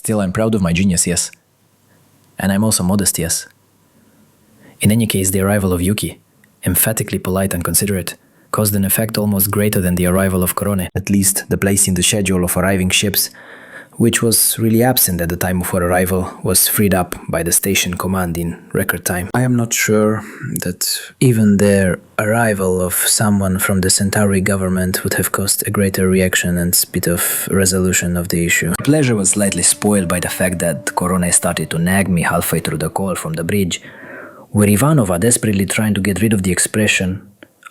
Still, I'm proud of my genius, yes. And I'm also modest, yes. In any case, the arrival of Yuki, emphatically polite and considerate, caused an effect almost greater than the arrival of Korone, at least the place in the schedule of arriving ships, which was really absent at the time of her arrival, was freed up by the station command in record time. I am not sure that even their arrival of someone from the Centauri government would have caused a greater reaction and speed of resolution of the issue. My pleasure was slightly spoiled by the fact that Korone started to nag me halfway through the call from the bridge, where Ivanova, desperately trying to get rid of the expression,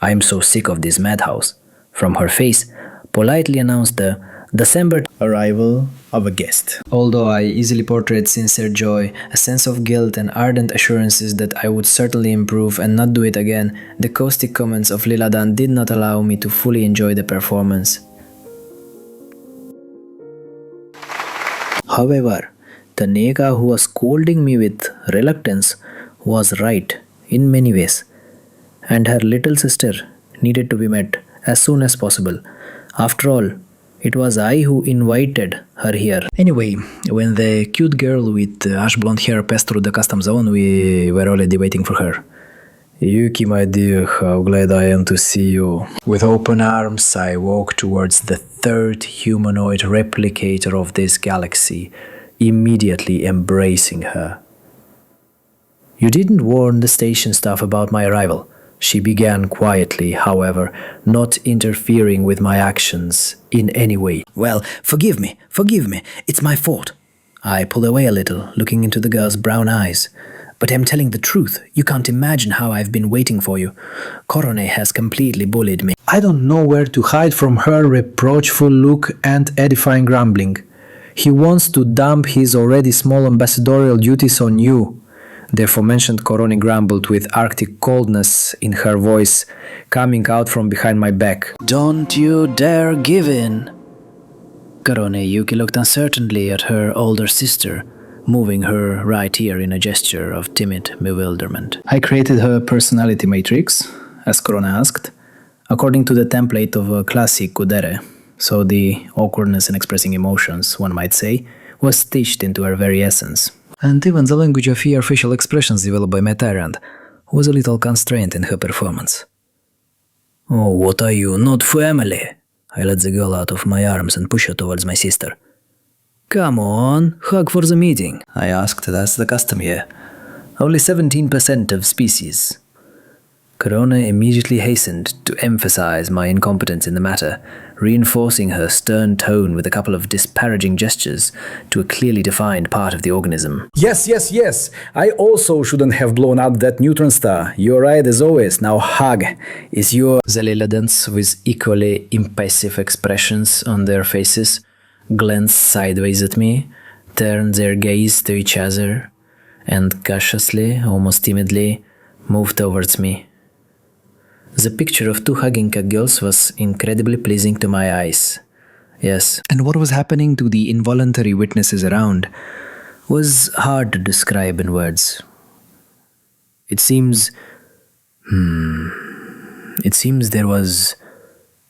"I am so sick of this madhouse," from her face, politely announced the December arrival of a guest. Although I easily portrayed sincere joy, a sense of guilt and ardent assurances that I would certainly improve and not do it again, the caustic comments of Liladan did not allow me to fully enjoy the performance. However, the nega who was scolding me with reluctance was right in many ways, and her little sister needed to be met as soon as possible. After all, it was I who invited her here. Anyway, when the cute girl with ash blonde hair passed through the custom zone, we were already waiting for her. "Yuki, my dear, how glad I am to see you." With open arms, I walked towards the third humanoid replicator of this galaxy, immediately embracing her. "You didn't warn the station staff about my arrival," she began quietly, however, not interfering with my actions in any way. "Well, forgive me, it's my fault." I pulled away a little, looking into the girl's brown eyes. "But I'm telling the truth, you can't imagine how I've been waiting for you. Korone has completely bullied me." I don't know where to hide from her reproachful look and edifying grumbling. "He wants to dump his already small ambassadorial duties on you." The aforementioned Korone grumbled with arctic coldness in her voice, coming out from behind my back. "Don't you dare give in." Korone Yuki looked uncertainly at her older sister, moving her right ear in a gesture of timid bewilderment. "I created her personality matrix," as Korone asked, according to the template of a classic kudere, so the awkwardness in expressing emotions, one might say, was stitched into her very essence. And even the language of her facial expressions developed by my tyrant was a little constrained in her performance. "Oh, what are you, not family?" I let the girl out of my arms and pushed her towards my sister. "Come on, hug for the meeting," I asked, as the custom here. "Only 17% of species." Korone immediately hastened to emphasize my incompetence in the matter, reinforcing her stern tone with a couple of disparaging gestures to a clearly defined part of the organism. Yes. I also shouldn't have blown up that neutron star. You're right as always. Now hug. Is your... The Liladans, with equally impassive expressions on their faces, glanced sideways at me, turned their gaze to each other, and cautiously, almost timidly, moved towards me. The picture of two hugging girls was incredibly pleasing to my eyes. Yes, and what was happening to the involuntary witnesses around was hard to describe in words. It seems there was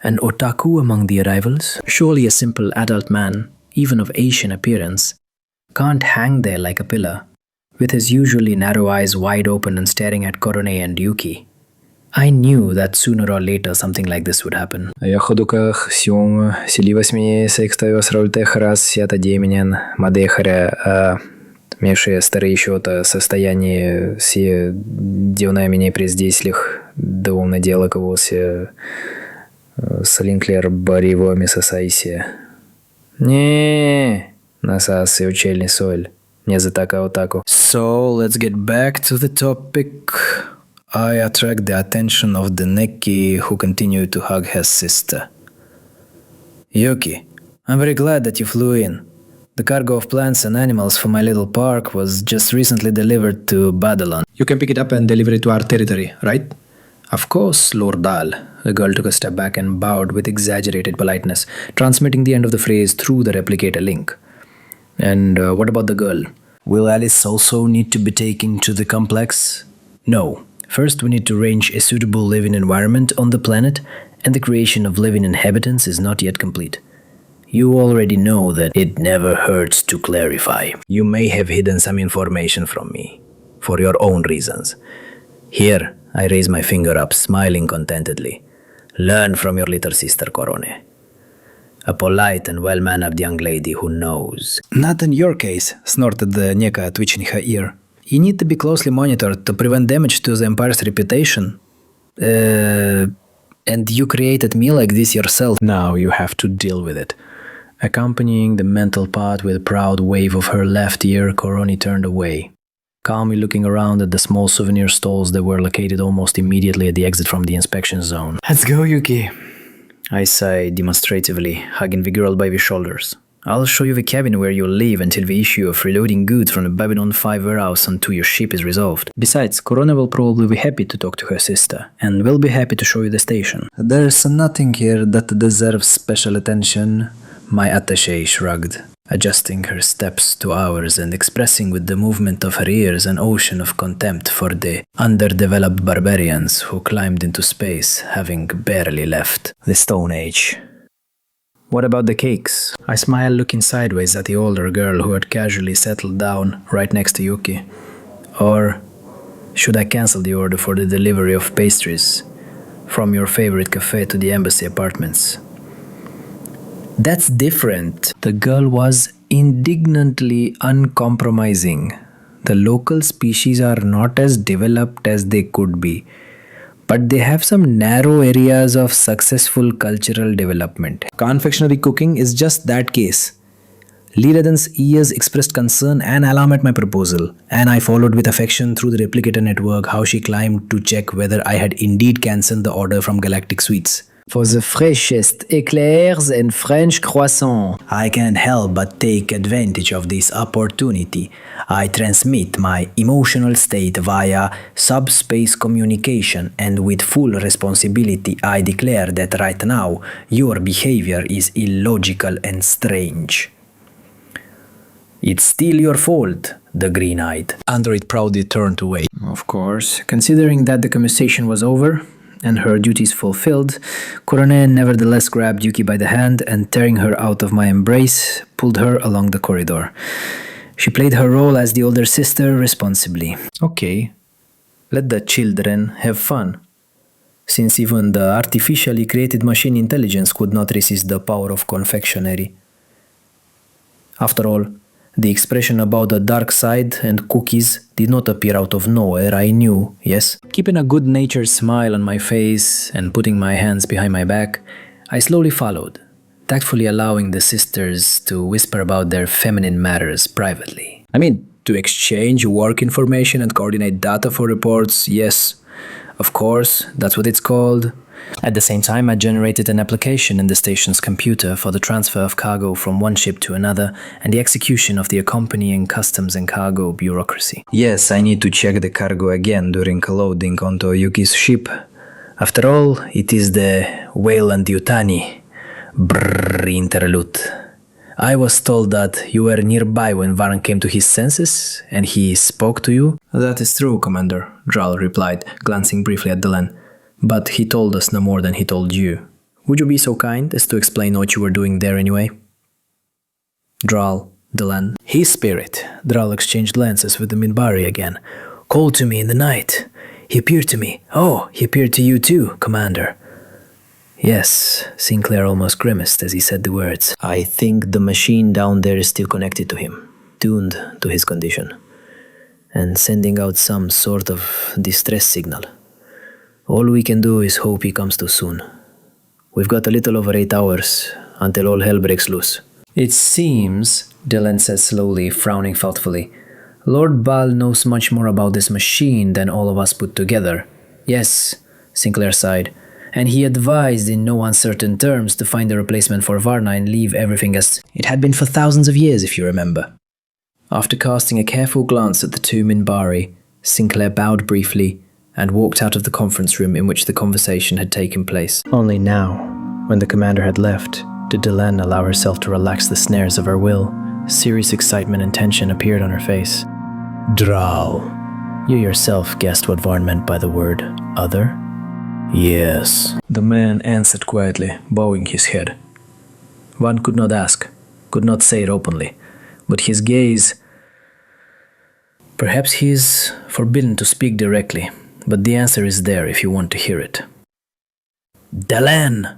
an otaku among the arrivals. Surely a simple adult man, even of Asian appearance, can't hang there like a pillar, with his usually narrow eyes wide open and staring at Korone and Yuki. I knew that sooner or later something like this would happen. Я ходуках сюм селивас ми секстайос рольтех раз сята деменен мадехаря мешие старые счета состояние все девная меня прездейслих довольно дело кого-се салинклер бариво мисасайсе. Не насасы учельный соль не за така отаку. So let's get back to the topic. I attract the attention of the Neki, who continued to hug her sister. "Yuki, I'm very glad that you flew in. The cargo of plants and animals for my little park was just recently delivered to Babylon. You can pick it up and deliver it to our territory, right?" "Of course, Lord Dahl." The girl took a step back and bowed with exaggerated politeness, transmitting the end of the phrase through the replicator link. "And what about the girl? Will Alice also need to be taken to the complex?" "No. First, we need to arrange a suitable living environment on the planet, and the creation of living inhabitants is not yet complete. You already know that it never hurts to clarify. You may have hidden some information from me, for your own reasons. Here, I raise my finger up, smiling contentedly. Learn from your little sister, Korone. A polite and well-mannered young lady who knows. Not in your case, snorted the Neka, twitching her ear. You need to be closely monitored to prevent damage to the Empire's reputation. And you created me like this yourself. Now you have to deal with it. Accompanying the mental part with a proud wave of her left ear, Korone turned away, calmly looking around at the small souvenir stalls that were located almost immediately at the exit from the inspection zone. Let's go, Yuki. I sighed demonstratively, hugging the girl by the shoulders. I'll show you the cabin where you'll live until the issue of reloading goods from the Babylon 5 warehouse onto your ship is resolved. Besides, Korone will probably be happy to talk to her sister, and will be happy to show you the station. There's nothing here that deserves special attention. My attache shrugged, adjusting her steps to ours and expressing with the movement of her ears an ocean of contempt for the underdeveloped barbarians who climbed into space, having barely left the Stone Age. What about the cakes? I smiled, looking sideways at the older girl who had casually settled down right next to Yuki. Or should I cancel the order for the delivery of pastries from your favorite cafe to the embassy apartments? That's different. The girl was indignantly uncompromising. The local species are not as developed as they could be, but they have some narrow areas of successful cultural development. Confectionery cooking is just that case. Lireden's ears expressed concern and alarm at my proposal, and I followed with affection through the replicator network how she climbed to check whether I had indeed cancelled the order from Galactic Sweets. For the freshest eclairs and French croissants. I can't help but take advantage of this opportunity. I transmit my emotional state via subspace communication, and with full responsibility I declare that right now your behavior is illogical and strange. It's still your fault, the green-eyed android proudly turned away. Of course, considering that the conversation was over and her duties fulfilled, Korone nevertheless grabbed Yuki by the hand and, tearing her out of my embrace, pulled her along the corridor. She played her role as the older sister responsibly. Okay, let the children have fun, since even the artificially created machine intelligence could not resist the power of confectionery. After all, the expression about the dark side and cookies did not appear out of nowhere, I knew, yes? Keeping a good-natured smile on my face and putting my hands behind my back, I slowly followed, tactfully allowing the sisters to whisper about their feminine matters privately. I mean, to exchange work information and coordinate data for reports, yes, of course, that's what it's called. At the same time, I generated an application in the station's computer for the transfer of cargo from one ship to another and the execution of the accompanying customs and cargo bureaucracy. Yes, I need to check the cargo again during loading onto Yuki's ship. After all, it is the Weyland-Yutani interlude. I was told that you were nearby when Varn came to his senses, and he spoke to you. That is true, Commander, Dral replied, glancing briefly at Delenn. But he told us no more than he told you. Would you be so kind as to explain what you were doing there anyway? Dral, Delenn. His spirit. Dral exchanged glances with the Minbari again. Called to me in the night. He appeared to me. Oh, he appeared to you too, Commander. Yes, Sinclair almost grimaced as he said the words. I think the machine down there is still connected to him, tuned to his condition, and sending out some sort of distress signal. All we can do is hope he comes too soon. We've got a little over 8 hours until all hell breaks loose. It seems, Delenn said slowly, frowning thoughtfully, Lord Baal knows much more about this machine than all of us put together. Yes, Sinclair sighed, and he advised in no uncertain terms to find a replacement for Varna and leave everything as it had been for thousands of years, if you remember. After casting a careful glance at the two Minbari, Sinclair bowed briefly and walked out of the conference room in which the conversation had taken place. Only now, when the commander had left, did Delenn allow herself to relax the snares of her will. Serious excitement and tension appeared on her face. Dral, you yourself guessed what Varn meant by the word other? Yes, the man answered quietly, bowing his head. One could not ask, could not say it openly, but his gaze... Perhaps he is forbidden to speak directly, but the answer is there if you want to hear it. Delenn!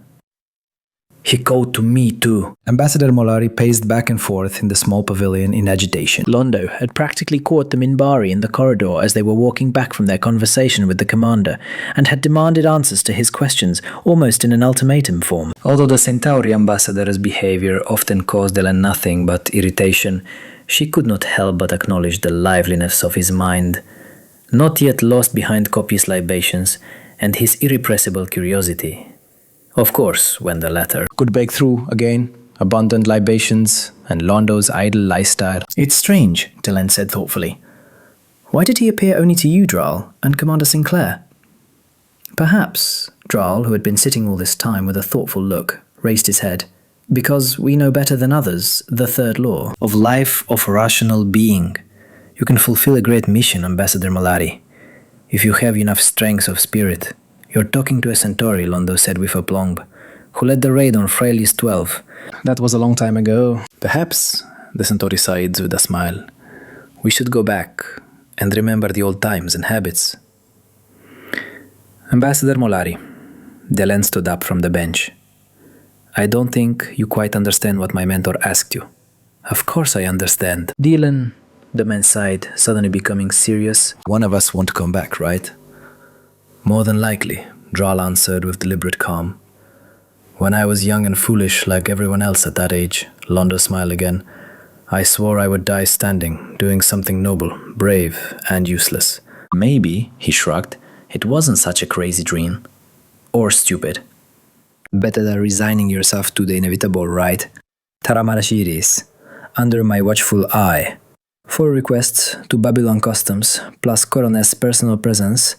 He called to me too. Ambassador Mollari paced back and forth in the small pavilion in agitation. Londo had practically caught the Minbari in the corridor as they were walking back from their conversation with the commander, and had demanded answers to his questions, almost in an ultimatum form. Although the Centauri ambassador's behavior often caused Delenn nothing but irritation, she could not help but acknowledge the liveliness of his mind, not yet lost behind copious libations, and his irrepressible curiosity. Of course, when the latter could break through again, abundant libations and Londo's idle lifestyle. It's strange, Delenn said thoughtfully. Why did he appear only to you, Dral, and Commander Sinclair? Perhaps, Dral, who had been sitting all this time with a thoughtful look, raised his head. Because we know better than others the third law of life of rational being. You can fulfill a great mission, Ambassador Mollari, if you have enough strength of spirit. You're talking to a Centauri, Londo said with aplomb, who led the raid on Freylis 12. That was a long time ago. Perhaps, the Centauri sighed with a smile, we should go back and remember the old times and habits. Ambassador Mollari, Delenn stood up from the bench. I don't think you quite understand what my mentor asked you. Of course I understand. Delenn, the man sighed, suddenly becoming serious. One of us won't come back, right? More than likely, Dral answered with deliberate calm. When I was young and foolish like everyone else at that age, Londo smiled again, I swore I would die standing, doing something noble, brave, and useless. Maybe, he shrugged, it wasn't such a crazy dream. Or stupid. Better than resigning yourself to the inevitable, right? Taramarashiris, under my watchful eye. 4 requests to Babylon Customs, plus Korone's personal presence,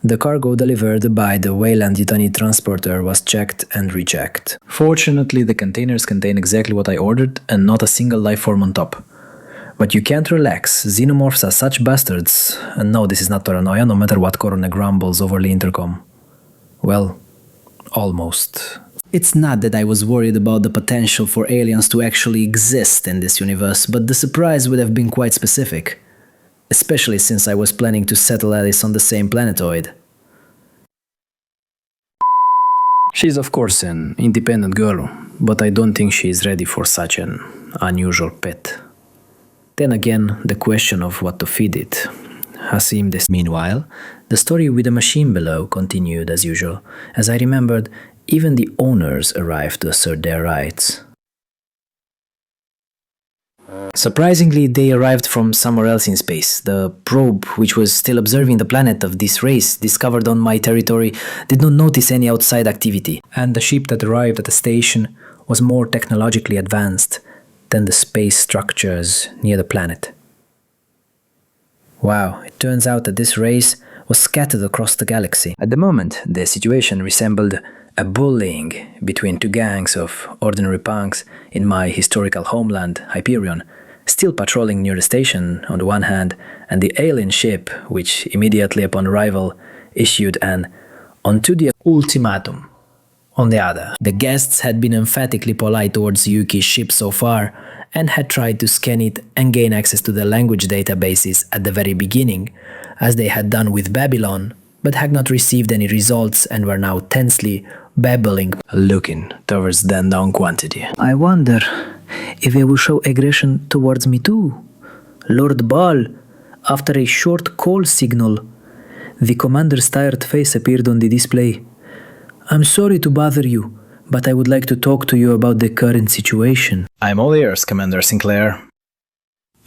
the cargo delivered by the Weyland-Yutani transporter was checked and rechecked. Fortunately, the containers contain exactly what I ordered and not a single life form on top. But you can't relax, xenomorphs are such bastards, and no, this is not paranoia, no matter what Korone grumbles over the intercom. Well, almost. It's not that I was worried about the potential for aliens to actually exist in this universe, but the surprise would have been quite specific. Especially since I was planning to settle Alice on the same planetoid. She's of course an independent girl, but I don't think she is ready for such an unusual pet. Then again, the question of what to feed it. Hasim this. Meanwhile, the story with the machine below continued as usual. As I remembered, even the owners arrived to assert their rights. Surprisingly, they arrived from somewhere else in space. The probe, which was still observing the planet of this race, discovered on my territory, did not notice any outside activity, and the ship that arrived at the station was more technologically advanced than the space structures near the planet. Wow, it turns out that this race was scattered across the galaxy. At the moment, the situation resembled a bullying between 2 gangs of ordinary punks in my historical homeland, Hyperion, still patrolling near the station on the one hand, and the alien ship, which immediately upon arrival issued an "onto the ultimatum" on the other. The guests had been emphatically polite towards Yuki's ship so far, and had tried to scan it and gain access to the language databases at the very beginning, as they had done with Babylon, but had not received any results and were now tensely babbling, looking towards the unknown quantity. I wonder if they will show aggression towards me too. Lord Baal, after a short call signal, the commander's tired face appeared on the display. I'm sorry to bother you, but I would like to talk to you about the current situation. I'm all ears, Commander Sinclair.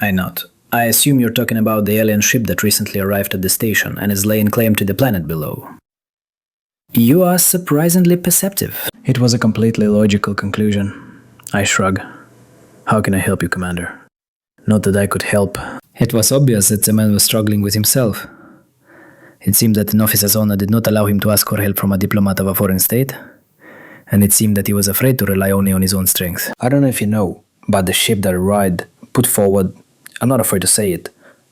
I nod. I assume you're talking about the alien ship that recently arrived at the station and is laying claim to the planet below. You are surprisingly perceptive. It was a completely logical conclusion. I shrug. How can I help you, Commander? Not that I could help. It was obvious that the man was struggling with himself. It seemed that an officer's honor did not allow him to ask for help from a diplomat of a foreign state, and it seemed that he was afraid to rely only on his own strength. I don't know if you know, but the ship that arrived put forward, I'm not afraid to say it,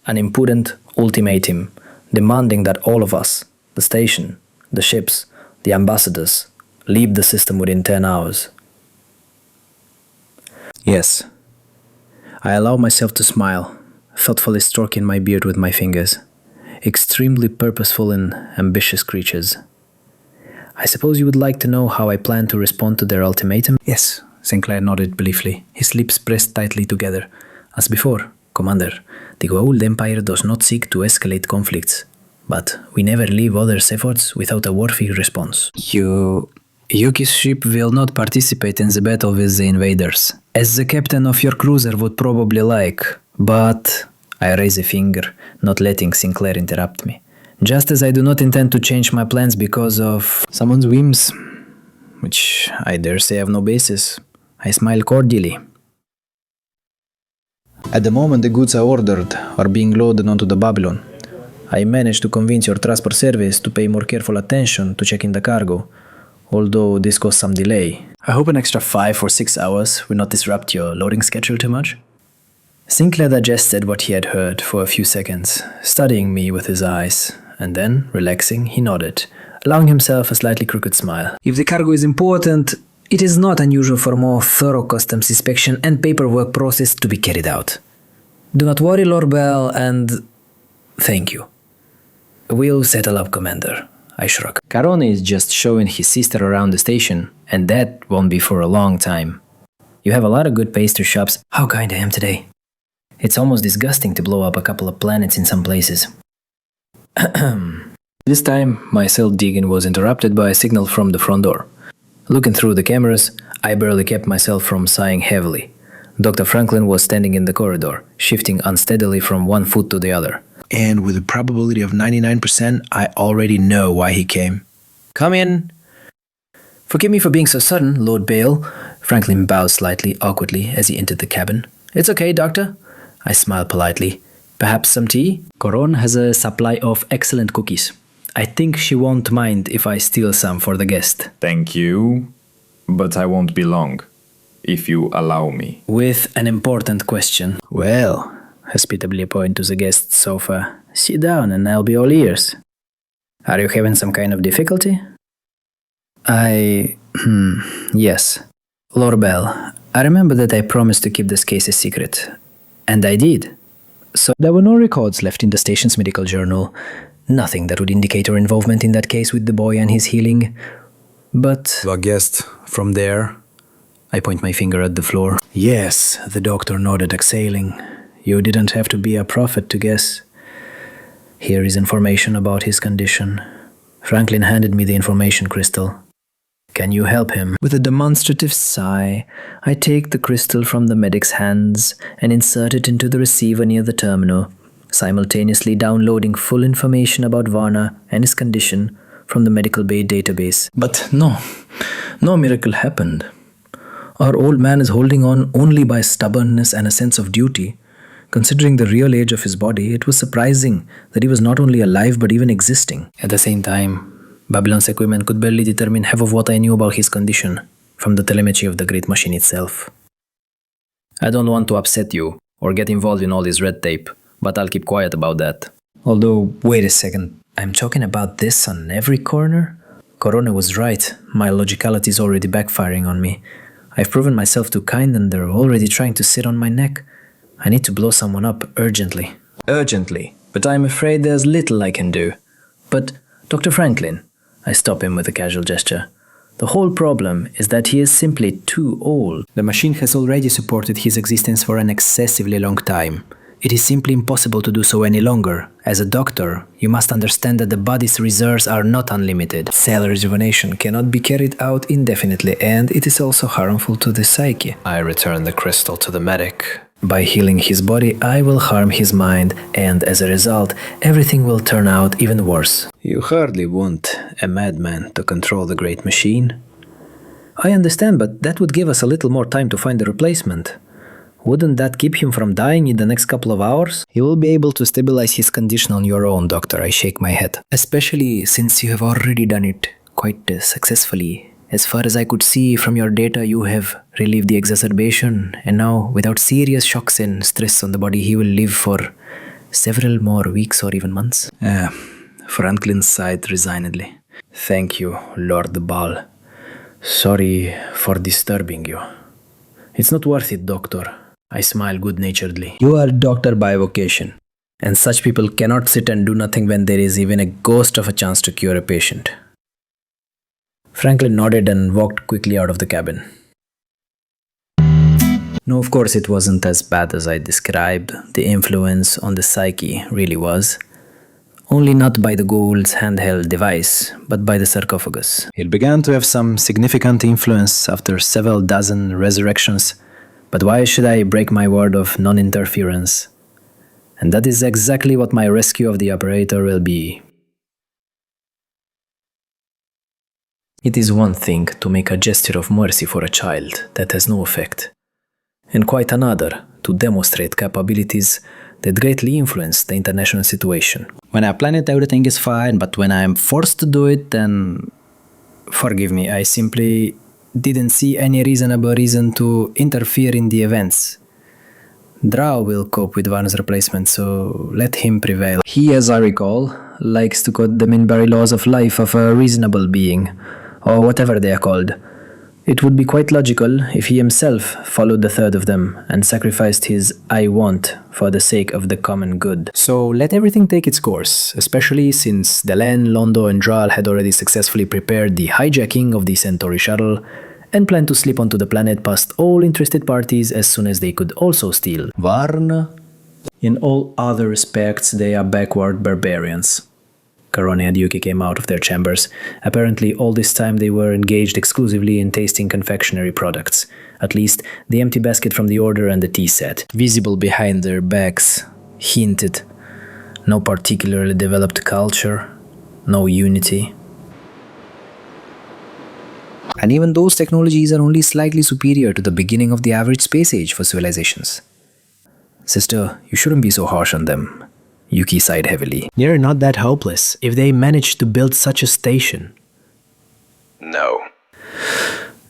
an impudent ultimatum demanding that all of us, the station, the ships, the ambassadors, leave the system within 10 hours. Yes. I allow myself to smile, thoughtfully stroking my beard with my fingers. Extremely purposeful and ambitious creatures. I suppose you would like to know how I plan to respond to their ultimatum? Yes, Sinclair nodded briefly, his lips pressed tightly together. As before, Commander, the Goa'uld Empire does not seek to escalate conflicts, but we never leave others' efforts without a worthy response. Yuki's ship will not participate in the battle with the invaders, as the captain of your cruiser would probably like, but... I raise a finger, not letting Sinclair interrupt me. Just as I do not intend to change my plans because of someone's whims, which I dare say have no basis, I smile cordially. At the moment the goods are ordered are being loaded onto the Babylon. I managed to convince your transport service to pay more careful attention to checking the cargo, although this caused some delay. I hope an extra 5 or 6 hours will not disrupt your loading schedule too much. Sinclair digested what he had heard for a few seconds, studying me with his eyes, and then, relaxing, he nodded, allowing himself a slightly crooked smile. If the cargo is important, it is not unusual for more thorough customs inspection and paperwork process to be carried out. Do not worry, Lord Baal, and... thank you. We'll settle up, Commander. I shrug. Korone is just showing his sister around the station, and that won't be for a long time. You have a lot of good pastry shops. How kind I am today. It's almost disgusting to blow up a couple of planets in some places. This time, my self-digging was interrupted by a signal from the front door. Looking through the cameras, I barely kept myself from sighing heavily. Dr. Franklin was standing in the corridor, shifting unsteadily from one foot to the other. And with a probability of 99%, I already know why he came. Come in. Forgive me for being so sudden, Lord Baal. Franklin bowed slightly awkwardly as he entered the cabin. It's okay, Doctor. I smiled politely. Perhaps some tea? Korone has a supply of excellent cookies. I think she won't mind if I steal some for the guest. Thank you, but I won't be long, if you allow me. With an important question. Well, hospitably point to the guest's sofa. Sit down and I'll be all ears. Are you having some kind of difficulty? Yes. Lord Baal, I remember that I promised to keep this case a secret. And I did. So there were no records left in the station's medical journal. Nothing that would indicate her involvement in that case with the boy and his healing. But... I guessed from there. I point my finger at the floor. Yes, the doctor nodded, exhaling. You didn't have to be a prophet to guess. Here is information about his condition. Franklin handed me the information crystal. Can you help him? With a demonstrative sigh, I take the crystal from the medic's hands and insert it into the receiver near the terminal, simultaneously downloading full information about Varna and his condition from the medical bay database. But no miracle happened. Our old man is holding on only by stubbornness and a sense of duty. Considering the real age of his body, it was surprising that he was not only alive but even existing. At the same time, Babylon's equipment could barely determine half of what I knew about his condition from the telemetry of the great machine itself. I don't want to upset you or get involved in all this red tape, but I'll keep quiet about that. Although, wait a second, I'm talking about this on every corner? Korone was right, my logicality is already backfiring on me. I've proven myself too kind and they're already trying to sit on my neck. I need to blow someone up urgently. Urgently, but I'm afraid there's little I can do. But, Dr. Franklin, I stop him with a casual gesture. The whole problem is that he is simply too old. The machine has already supported his existence for an excessively long time. It is simply impossible to do so any longer. As a doctor, you must understand that the body's reserves are not unlimited. Cell rejuvenation cannot be carried out indefinitely, and it is also harmful to the psyche. I return the crystal to the medic. By healing his body, I will harm his mind, and as a result, everything will turn out even worse. You hardly want a madman to control the great machine. I understand, but that would give us a little more time to find a replacement. Wouldn't that keep him from dying in the next couple of hours? You will be able to stabilize his condition on your own, Doctor. I shake my head. Especially since you have already done it quite successfully. As far as I could see from your data, you have relieved the exacerbation, and now, without serious shocks and stress on the body, he will live for several more weeks or even months. Franklin sighed resignedly. Thank you, Lord Baal. Sorry for disturbing you. It's not worth it, doctor. I smile good-naturedly. You are a doctor by vocation. And such people cannot sit and do nothing when there is even a ghost of a chance to cure a patient. Franklin nodded and walked quickly out of the cabin. No, of course it wasn't as bad as I described. The influence on the psyche really was. Only not by the Goa'uld's handheld device, but by the sarcophagus. It began to have some significant influence after several dozen resurrections. But why should I break my word of non-interference? And that is exactly what my rescue of the operator will be. It is one thing to make a gesture of mercy for a child that has no effect, and quite another to demonstrate capabilities that greatly influence the international situation. When I plan it, everything is fine, but when I am forced to do it, then... Forgive me, I simply didn't see any reasonable reason to interfere in the events. Drow will cope with Varn's replacement, so let him prevail. He, as I recall, likes to quote the Minbari laws of life of a reasonable being, or whatever they are called. It would be quite logical if he himself followed the third of them and sacrificed his I want for the sake of the common good. So let everything take its course, especially since Delenn, Londo and Dral had already successfully prepared the hijacking of the Centauri shuttle and planned to slip onto the planet past all interested parties as soon as they could also steal Varn. In all other respects, they are backward barbarians. Korone and Yuki came out of their chambers. Apparently, all this time they were engaged exclusively in tasting confectionery products. At least, the empty basket from the order and the tea set, visible behind their backs, hinted no particularly developed culture, no unity. And even those technologies are only slightly superior to the beginning of the average space age for civilizations. Sister, you shouldn't be so harsh on them. Yuki sighed heavily. They're not that hopeless if they managed to build such a station. No.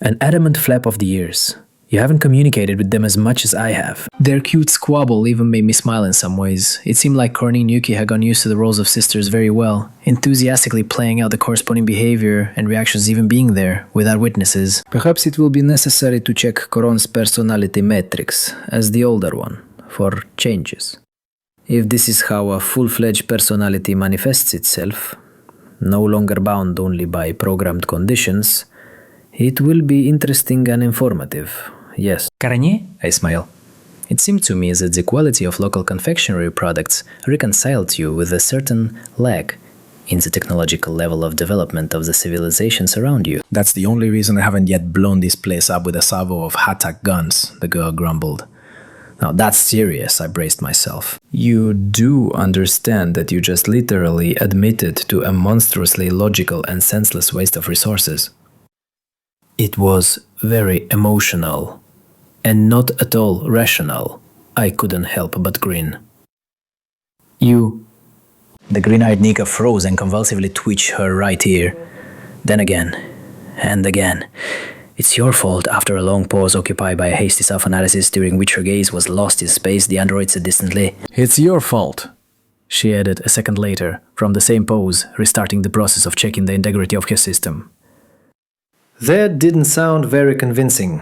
An adamant flap of the ears. You haven't communicated with them as much as I have. Their cute squabble even made me smile in some ways. It seemed like Korone and Yuki had gone used to the roles of sisters very well, enthusiastically playing out the corresponding behavior and reactions even being there, without witnesses. Perhaps it will be necessary to check Korone's personality metrics, as the older one, for changes. If this is how a full-fledged personality manifests itself, no longer bound only by programmed conditions, it will be interesting and informative, yes. Korone? I smile. It seemed to me that the quality of local confectionery products reconciled you with a certain lag in the technological level of development of the civilizations around you. That's the only reason I haven't yet blown this place up with a salvo of Hatak guns, the girl grumbled. Now that's serious, I braced myself. You do understand that you just literally admitted to a monstrously logical and senseless waste of resources. It was very emotional, and not at all rational. I couldn't help but grin. You... The green-eyed Nika froze and convulsively twitched her right ear. Then again, and again. It's your fault. After a long pause occupied by a hasty self-analysis during which her gaze was lost in space, the android said distantly, "It's your fault," she added a second later, from the same pose, restarting the process of checking the integrity of her system. That didn't sound very convincing.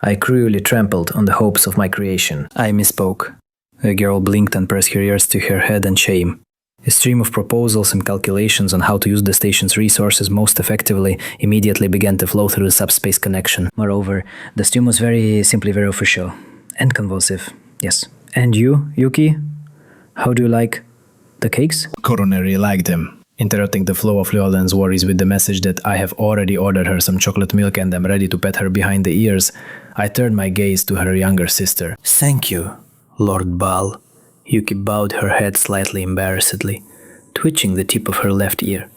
I cruelly trampled on the hopes of my creation. I misspoke. The girl blinked and pressed her ears to her head in shame. A stream of proposals and calculations on how to use the station's resources most effectively immediately began to flow through the subspace connection. Moreover, the stream was simply very official. And convulsive, yes. And you, Yuki? How do you like the cakes? Korone really liked them. Interrupting the flow of Llewellyn's worries with the message that I have already ordered her some chocolate milk and am ready to pet her behind the ears, I turned my gaze to her younger sister. Thank you, Lord Baal. Yuki bowed her head slightly embarrassedly, twitching the tip of her left ear.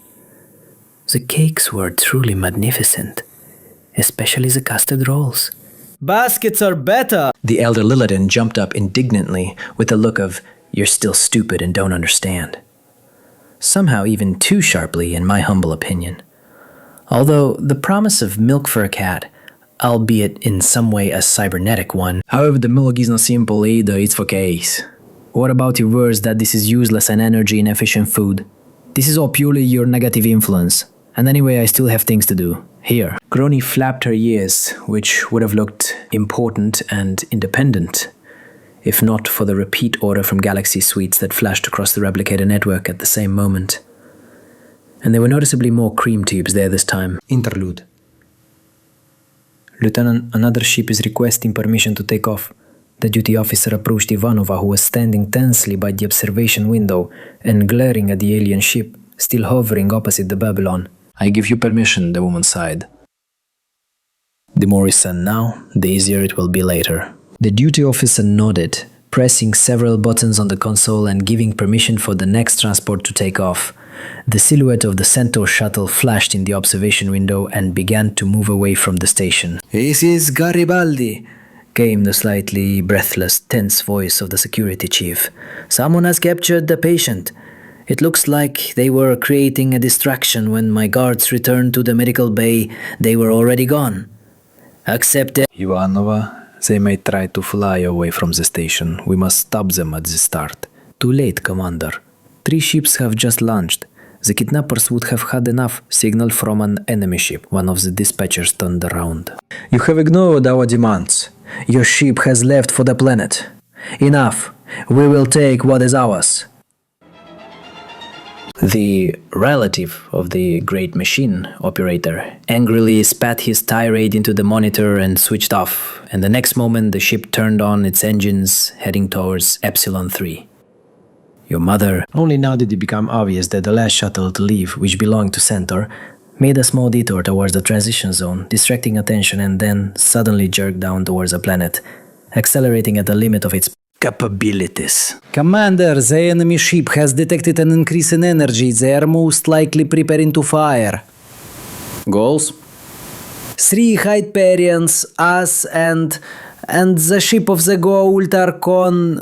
The cakes were truly magnificent, especially the custard rolls. Baskets are better! The elder Lillidan jumped up indignantly with a look of, "You're still stupid and don't understand." Somehow even too sharply, in my humble opinion. Although the promise of milk for a cat, albeit in some way a cybernetic one, however the milk is not simple either, it's for case. What about your words that this is useless and energy inefficient food? This is all purely your negative influence. And anyway, I still have things to do. Here. Korone flapped her ears, which would have looked important and independent, if not for the repeat order from Galaxy suites that flashed across the replicator network at the same moment. And there were noticeably more cream tubes there this time. Interlude. Lieutenant, another ship is requesting permission to take off. The duty officer approached Ivanova, who was standing tensely by the observation window and glaring at the alien ship, still hovering opposite the Babylon. I give you permission, the woman sighed. The more we send now, the easier it will be later. The duty officer nodded, pressing several buttons on the console and giving permission for the next transport to take off. The silhouette of the Centaur shuttle flashed in the observation window and began to move away from the station. "This is Garibaldi," came the slightly breathless, tense voice of the security chief. "Someone has captured the patient. It looks like they were creating a distraction. When my guards returned to the medical bay, they were already gone. Accept it." Ivanova, they may try to fly away from the station. We must stop them at the start. Too late, Commander. 3 ships have just launched. The kidnappers would have had enough signal from an enemy ship. One of the dispatchers turned around. You have ignored our demands. Your ship has left for the planet. Enough. We will take what is ours. The relative of the great machine operator angrily spat his tirade into the monitor and switched off, and the next moment the ship turned on its engines, heading towards Epsilon 3. Your mother... Only now did it become obvious that the last shuttle to leave, which belonged to Centaur, made a small detour towards the transition zone, distracting attention, and then suddenly jerked down towards the planet, accelerating at the limit of its capabilities. Commander, the enemy ship has detected an increase in energy. They are most likely preparing to fire. Goals? 3 Hyperions, us, and the ship of the Goa'uld Archon.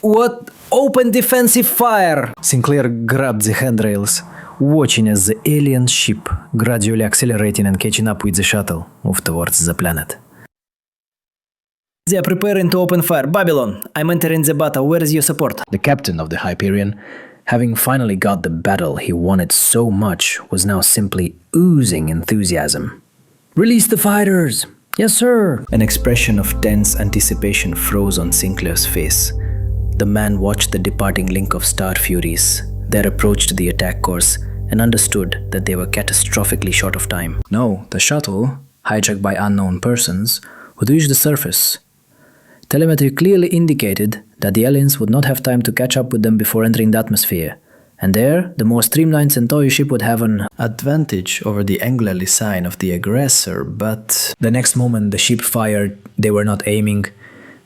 What? Open defensive fire! Sinclair grabbed the handrails, watching as the alien ship, gradually accelerating and catching up with the shuttle, moved towards the planet. They are preparing to open fire. Babylon, I'm entering the battle. Where is your support? The captain of the Hyperion, having finally got the battle he wanted so much, was now simply oozing enthusiasm. Release the fighters! Yes, sir! An expression of tense anticipation froze on Sinclair's face. The man watched the departing link of Star Furies, their approach to the attack course, and understood that they were catastrophically short of time. No, the shuttle, hijacked by unknown persons, would reach the surface. Telemetry clearly indicated that the aliens would not have time to catch up with them before entering the atmosphere, and there, the more streamlined Centauri ship would have an advantage over the angularly sign of the aggressor, but... The next moment the ship fired, they were not aiming,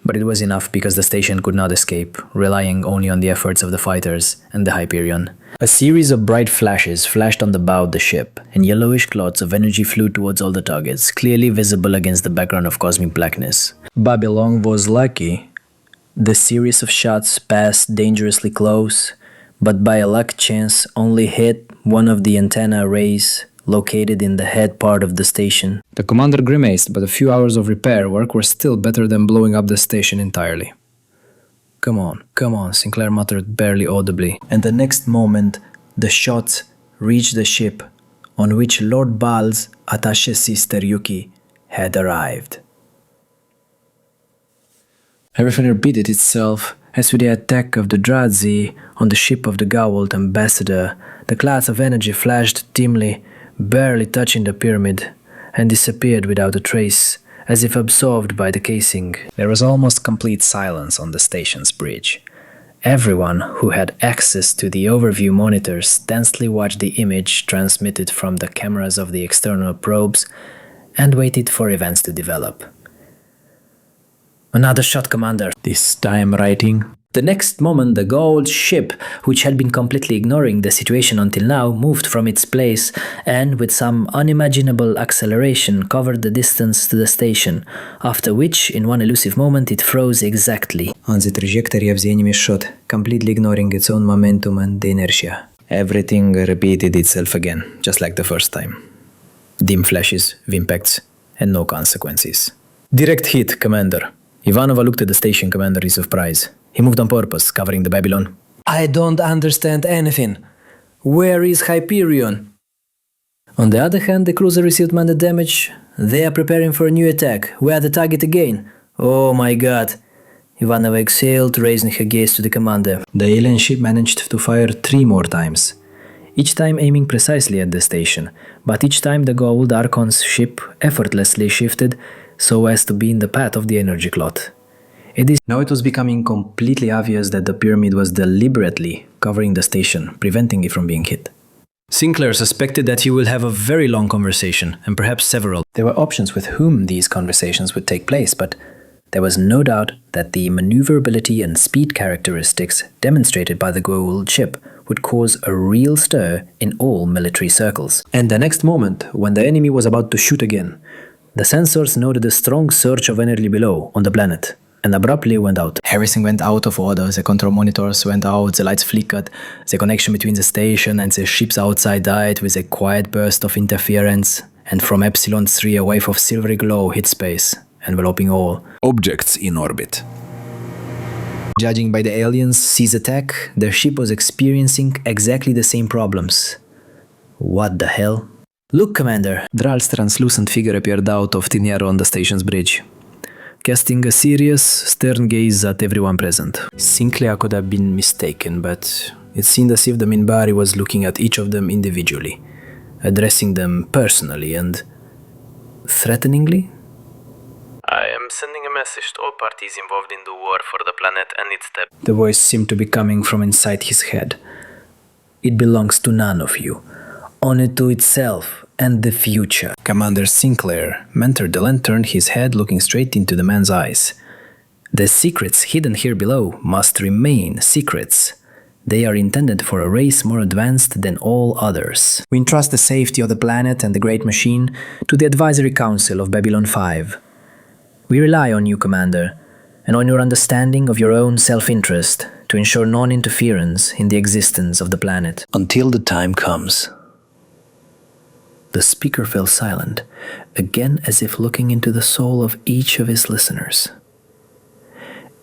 but it was enough because the station could not escape, relying only on the efforts of the fighters and the Hyperion. A series of bright flashes flashed on the bow of the ship, and yellowish clouds of energy flew towards all the targets, clearly visible against the background of cosmic blackness. Babylon was lucky. The series of shots passed dangerously close, but by a luck chance only hit one of the antenna arrays located in the head part of the station. The commander grimaced, but a few hours of repair work were still better than blowing up the station entirely. Come on, Sinclair muttered barely audibly, and the next moment the shots reached the ship on which Lord Baal's attache sister Yuki had arrived. Everything repeated itself. As with the attack of the Drazi on the ship of the Goa'uld ambassador, the clouds of energy flashed dimly, barely touching the pyramid, and disappeared without a trace, as if absorbed by the casing. There was almost complete silence on the station's bridge. Everyone who had access to the overview monitors tensely watched the image transmitted from the cameras of the external probes and waited for events to develop. Another shot, Commander. This time writing. The next moment, the Goa'uld ship, which had been completely ignoring the situation until now, moved from its place and, with some unimaginable acceleration, covered the distance to the station, after which, in one elusive moment, it froze exactly on the trajectory of the enemy shot, completely ignoring its own momentum and inertia. Everything repeated itself again, just like the first time. Dim flashes, impacts, and no consequences. Direct hit, Commander. Ivanova looked at the station commander in surprise. He moved on purpose, covering the Babylon. I don't understand anything. Where is Hyperion? On the other hand, the cruiser received minor damage, They are preparing for a new attack. We are the target again. Oh my god. Ivanova exhaled, raising her gaze to the commander. The alien ship managed to fire 3 more times, each time aiming precisely at the station, but each time the Goa'uld Archon's ship effortlessly shifted so as to be in the path of the energy cloth. Now it was becoming completely obvious that the pyramid was deliberately covering the station, preventing it from being hit. Sinclair suspected that he will have a very long conversation, and perhaps several. There were options with whom these conversations would take place, but there was no doubt that the maneuverability and speed characteristics demonstrated by the Goa'uld ship would cause a real stir in all military circles. And the next moment, when the enemy was about to shoot again, the sensors noted a strong surge of energy below on the planet, and abruptly went out. Everything went out of order, the control monitors went out, the lights flickered, the connection between the station and the ships outside died with a quiet burst of interference, and from Epsilon 3 a wave of silvery glow hit space, enveloping all objects in orbit. Judging by the aliens' seize attack, their ship was experiencing exactly the same problems. What the hell? Look, Commander. Draal's translucent figure appeared out of thin air on the station's bridge, casting a serious, stern gaze at everyone present. Sinclair could have been mistaken, but it seemed as if the Minbari was looking at each of them individually, addressing them personally and threateningly. I am sending a message to all parties involved in the war for the planet and its depth. The voice seemed to be coming from inside his head. It belongs to none of you, only to itself and the future. Commander Sinclair, mentored the lantern, turned his head, looking straight into the man's eyes. The secrets hidden here below must remain secrets. They are intended for a race more advanced than all others. We entrust the safety of the planet and the Great Machine to the Advisory Council of Babylon 5. We rely on you, Commander, and on your understanding of your own self-interest to ensure non-interference in the existence of the planet. Until the time comes. The speaker fell silent, again as if looking into the soul of each of his listeners.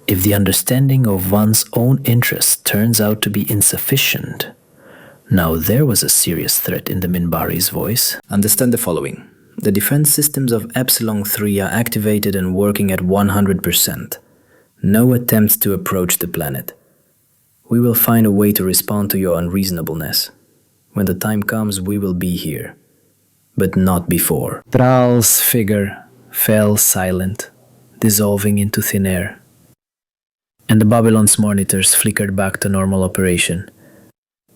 If the understanding of one's own interests turns out to be insufficient, now there was a serious threat in the Minbari's voice. Understand the following. The defense systems of Epsilon 3 are activated and working at 100%. No attempts to approach the planet. We will find a way to respond to your unreasonableness. When the time comes, we will be here. But not before. Draal's figure fell silent, dissolving into thin air. And the Babylon's monitors flickered back to normal operation,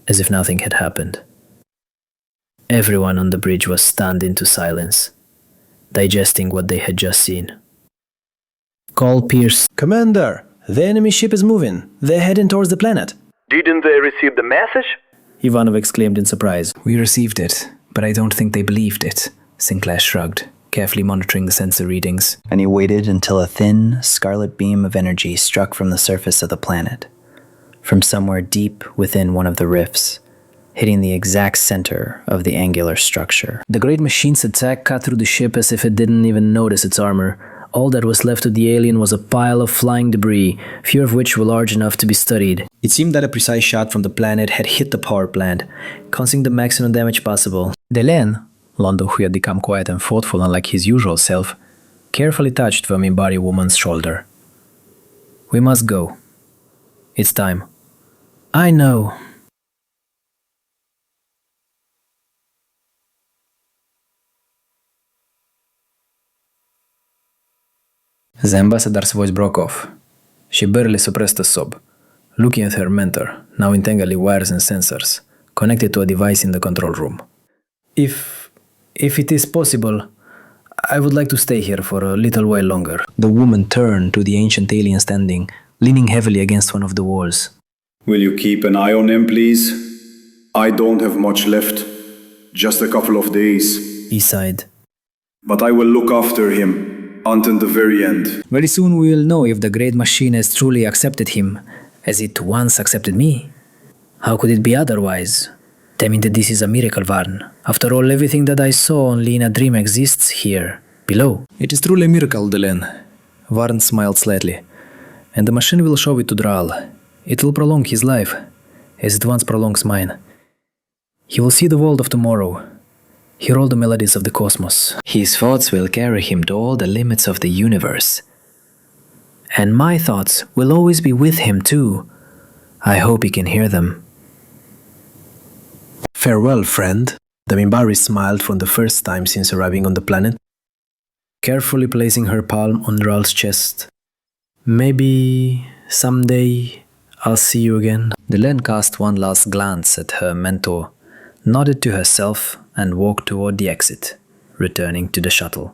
as if nothing had happened. Everyone on the bridge was stunned into silence, digesting what they had just seen. Call Pierce. Commander, the enemy ship is moving. They're heading towards the planet. Didn't they receive the message? Ivanov exclaimed in surprise. We received it, but I don't think they believed it. Sinclair shrugged, carefully monitoring the sensor readings. And he waited until a thin, scarlet beam of energy struck from the surface of the planet, from somewhere deep within one of the rifts, hitting the exact center of the angular structure. The Great Machine's attack cut through the ship as if it didn't even notice its armor. All that was left of the alien was a pile of flying debris, few of which were large enough to be studied. It seemed that a precise shot from the planet had hit the power plant, causing the maximum damage possible. Delen, Londo, who had become quiet and thoughtful unlike his usual self, carefully touched the Minbari woman's shoulder. We must go. It's time. I know. The ambassador's voice broke off. She barely suppressed a sob, looking at her mentor, now entangled in wires and sensors, connected to a device in the control room. If it is possible, I would like to stay here for a little while longer. The woman turned to the ancient alien standing, leaning heavily against one of the walls. Will you keep an eye on him, please? I don't have much left. Just a couple of days. He sighed. But I will look after him. Until the very end. Very soon we will know if the Great Machine has truly accepted him, as it once accepted me. How could it be otherwise? Tell me that this is a miracle, Varn. After all, everything that I saw only in a dream exists here, below. It is truly a miracle, Delen. Varn smiled slightly. And the machine will show it to Draal. It will prolong his life, as it once prolongs mine. He will see the world of tomorrow, hear all the melodies of the cosmos. His thoughts will carry him to all the limits of the universe. And my thoughts will always be with him too. I hope he can hear them. Farewell, friend. The Minbari smiled for the first time since arriving on the planet, Carefully placing her palm on Ral's chest. Maybe someday I'll see you again. Delenn cast one last glance at her mentor, nodded to herself, and walked toward the exit, returning to the shuttle.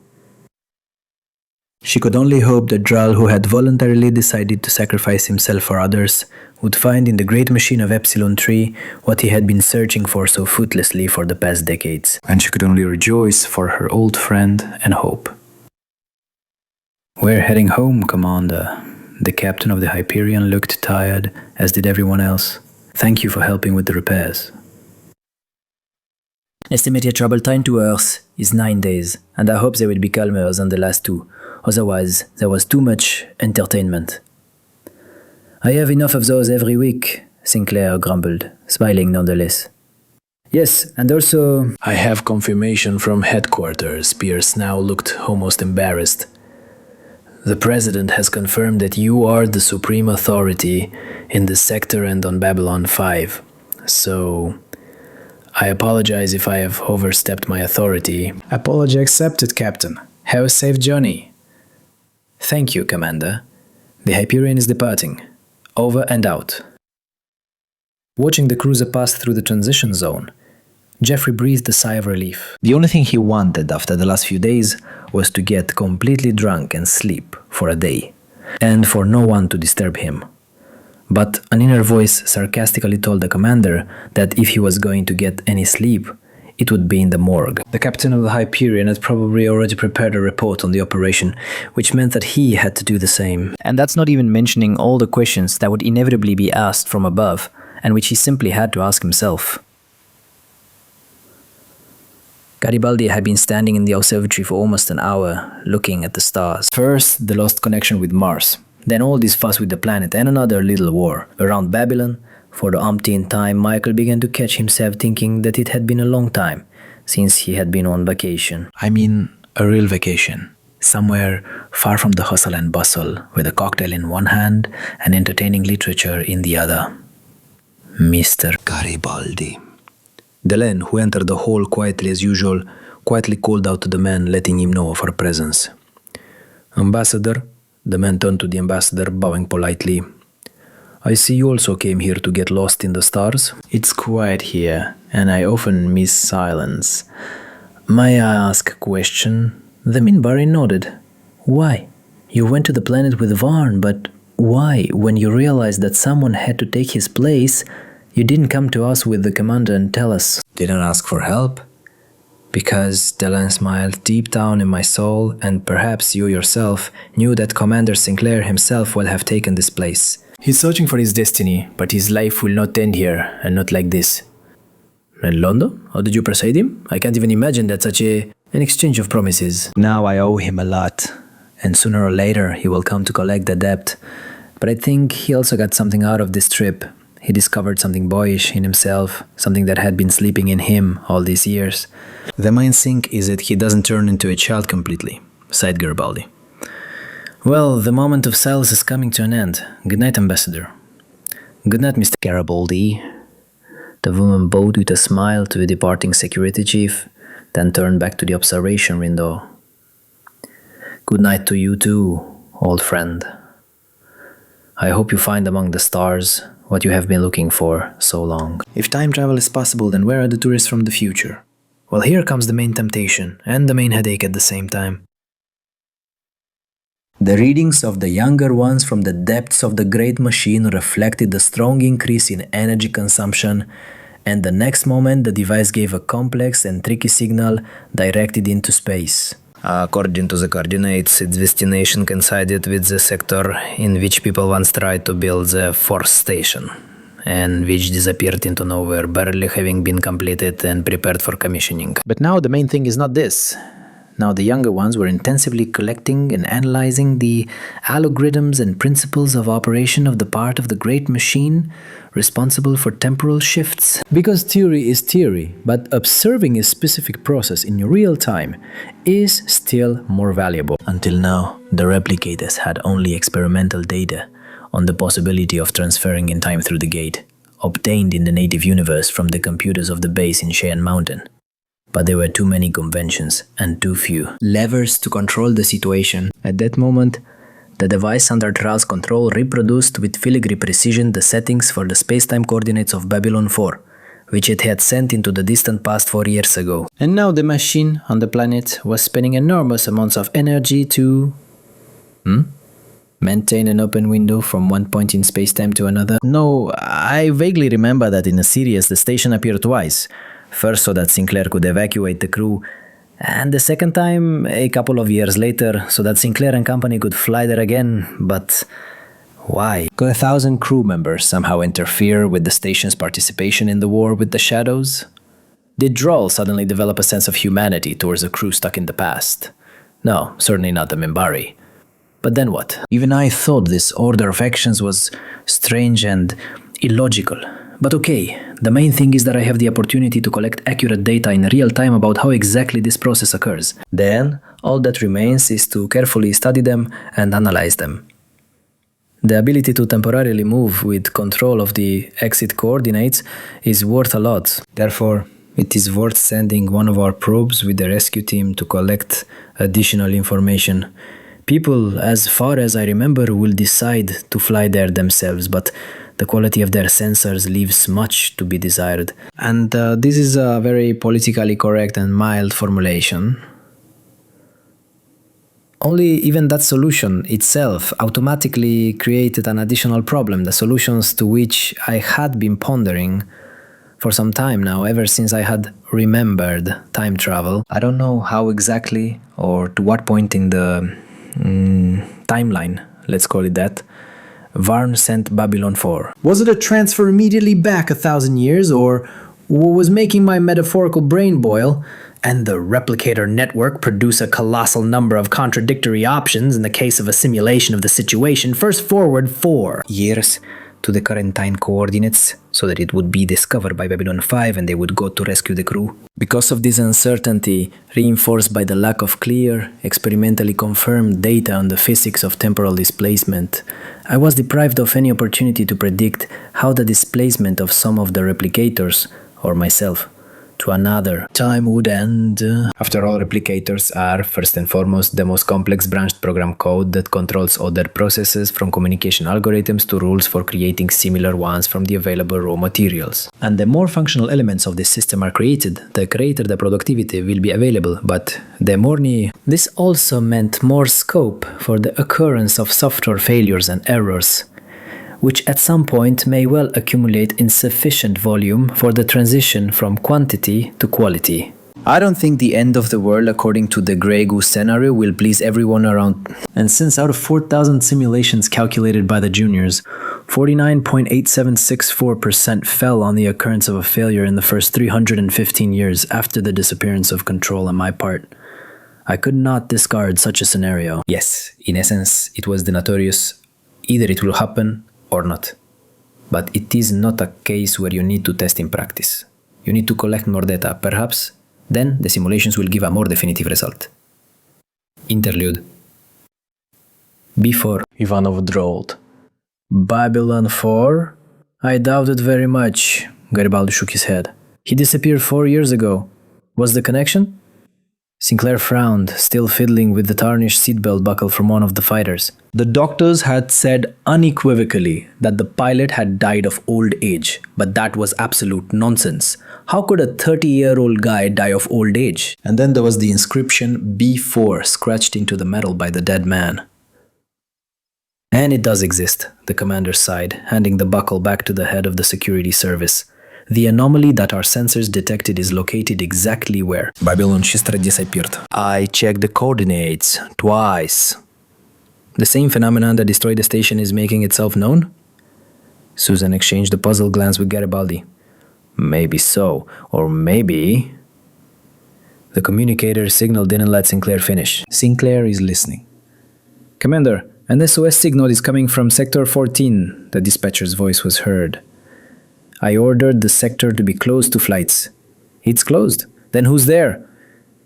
She could only hope that Dral, who had voluntarily decided to sacrifice himself for others, would find in the great machine of Epsilon 3 what he had been searching for so fruitlessly for the past decades. And she could only rejoice for her old friend and hope. We're heading home, Commander. The captain of the Hyperion looked tired, as did everyone else. Thank you for helping with the repairs. Estimated travel time to Earth is 9 days, and I hope they will be calmer than the last 2. Otherwise, there was too much entertainment. I have enough of those every week, Sinclair grumbled, smiling nonetheless. Yes, and also... I have confirmation from headquarters. Pierce now looked almost embarrassed. The President has confirmed that you are the supreme authority in this sector and on Babylon 5. So, I apologize if I have overstepped my authority. Apology accepted, Captain. Have a safe journey. Thank you, Commander. The Hyperion is departing. Over and out. Watching the cruiser pass through the transition zone, Jeffrey breathed a sigh of relief. The only thing he wanted after the last few days was to get completely drunk and sleep for a day, and for no one to disturb him. But an inner voice sarcastically told the commander that if he was going to get any sleep, it would be in the morgue. The captain of the Hyperion had probably already prepared a report on the operation, which meant that he had to do the same. And that's not even mentioning all the questions that would inevitably be asked from above, and which he simply had to ask himself. Garibaldi had been standing in the observatory for almost an hour, looking at the stars. First, the lost connection with Mars, then all this fuss with the planet and another little war. Around Babylon, for the umpteenth time, Michael began to catch himself thinking that it had been a long time since he had been on vacation. I mean, a real vacation. Somewhere far from the hustle and bustle, with a cocktail in one hand and entertaining literature in the other. Mr. Garibaldi. Delenn, who entered the hall quietly as usual, quietly called out to the man, letting him know of her presence. Ambassador, the man turned to the ambassador, bowing politely. I see you also came here to get lost in the stars. It's quiet here, and I often miss silence. May I ask a question? The Minbari nodded. Why? You went to the planet with Varn, but why, when you realized that someone had to take his place, you didn't come to us with the commander and tell us? Didn't ask for help? Because Delenn smiled deep down in my soul, and perhaps you yourself knew that Commander Sinclair himself would have taken this place. He's searching for his destiny, but his life will not end here, and not like this. And London? How did you persuade him? I can't even imagine that such an exchange of promises. Now I owe him a lot, and sooner or later he will come to collect the debt. But I think he also got something out of this trip. He discovered something boyish in himself, something that had been sleeping in him all these years. The main thing is that he doesn't turn into a child completely, sighed Garibaldi. Well, the moment of silence is coming to an end. Good night, Ambassador. Good night, Mr. Garibaldi. The woman bowed with a smile to the departing security chief, then turned back to the observation window. Good night to you too, old friend. I hope you find among the stars what you have been looking for so long. If time travel is possible, then where are the tourists from the future? Well, here comes the main temptation and the main headache at the same time. The readings of the younger ones from the depths of the great machine reflected the strong increase in energy consumption, and the next moment the device gave a complex and tricky signal directed into space. According to the coordinates, its destination coincided with the sector in which people once tried to build the fourth station, and which disappeared into nowhere, barely having been completed and prepared for commissioning. But now the main thing is not this. Now the younger ones were intensively collecting and analyzing the algorithms and principles of operation of the part of the great machine responsible for temporal shifts. Because theory is theory, but observing a specific process in real time is still more valuable. Until now, the replicators had only experimental data on the possibility of transferring in time through the gate, obtained in the native universe from the computers of the base in Cheyenne Mountain. But there were too many conventions and too few levers to control the situation. At that moment, the device under Thrall's control reproduced with filigree precision the settings for the space-time coordinates of Babylon 4, which it had sent into the distant past 4 years ago. And now the machine on the planet was spending enormous amounts of energy to... maintain an open window from one point in space-time to another? No, I vaguely remember that in the series the station appeared twice. First so that Sinclair could evacuate the crew, and the second time a couple of years later so that Sinclair and company could fly there again. But why? Could 1,000 crew members somehow interfere with the station's participation in the war with the shadows? Did Droll suddenly develop a sense of humanity towards a crew stuck in the past? No, certainly not the Minbari. But then what? Even I thought this order of actions was strange and illogical. But okay, the main thing is that I have the opportunity to collect accurate data in real time about how exactly this process occurs. Then, all that remains is to carefully study them and analyze them. The ability to temporarily move with control of the exit coordinates is worth a lot. Therefore, it is worth sending one of our probes with the rescue team to collect additional information. People, as far as I remember, will decide to fly there themselves, but the quality of their sensors leaves much to be desired. And this is a very politically correct and mild formulation. Only even that solution itself automatically created an additional problem, the solutions to which I had been pondering for some time now, ever since I had remembered time travel. I don't know how exactly or to what point in the timeline, let's call it that, Varn sent Babylon 4. Was it a transfer immediately back 1,000 years, or what was making my metaphorical brain boil, and the replicator network produce a colossal number of contradictory options in the case of a simulation of the situation, first forward 4 years to the current time coordinates, so that it would be discovered by Babylon 5 and they would go to rescue the crew. Because of this uncertainty, reinforced by the lack of clear, experimentally confirmed data on the physics of temporal displacement, I was deprived of any opportunity to predict how the displacement of some of the replicators, or myself, to another time would end. After all, replicators are, first and foremost, the most complex branched program code that controls other processes, from communication algorithms to rules for creating similar ones from the available raw materials. And the more functional elements of this system are created, the greater the productivity will be available, but the more this also meant more scope for the occurrence of software failures and errors, which at some point may well accumulate in sufficient volume for the transition from quantity to quality. I don't think the end of the world according to the Grey Goose scenario will please everyone around. And since out of 4,000 simulations calculated by the juniors, 49.8764% fell on the occurrence of a failure in the first 315 years after the disappearance of control on my part, I could not discard such a scenario. Yes, in essence, it was the notorious either it will happen or not. But it is not a case where you need to test in practice. You need to collect more data. Perhaps then the simulations will give a more definitive result. Interlude. Before Ivanov drawled. Babylon 4? I doubt it very much. Garibaldi shook his head. He disappeared 4 years ago. What's the connection? Sinclair frowned, still fiddling with the tarnished seatbelt buckle from one of the fighters. The doctors had said unequivocally that the pilot had died of old age, but that was absolute nonsense. How could a 30-year-old guy die of old age? And then there was the inscription B4 scratched into the metal by the dead man. And it does exist, the commander sighed, handing the buckle back to the head of the security service. The anomaly that our sensors detected is located exactly where Babylon 6 disappeared. I checked the coordinates twice. The same phenomenon that destroyed the station is making itself known? Susan exchanged a puzzled glance with Garibaldi. Maybe so, or maybe The communicator signal didn't let Sinclair finish. Sinclair is listening. Commander, an SOS signal is coming from Sector 14, the dispatcher's voice was heard. I ordered the sector to be closed to flights. It's closed. Then who's there?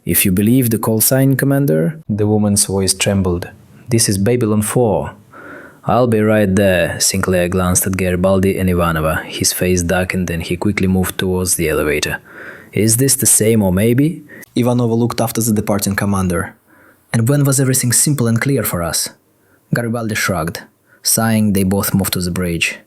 If you believe the call sign, Commander. The woman's voice trembled. This is Babylon 4. I'll be right there. Sinclair glanced at Garibaldi and Ivanova. His face darkened and he quickly moved towards the elevator. Is this the same or maybe? Ivanova looked after the departing commander. And when was everything simple and clear for us? Garibaldi shrugged. Sighing, they both moved to the bridge.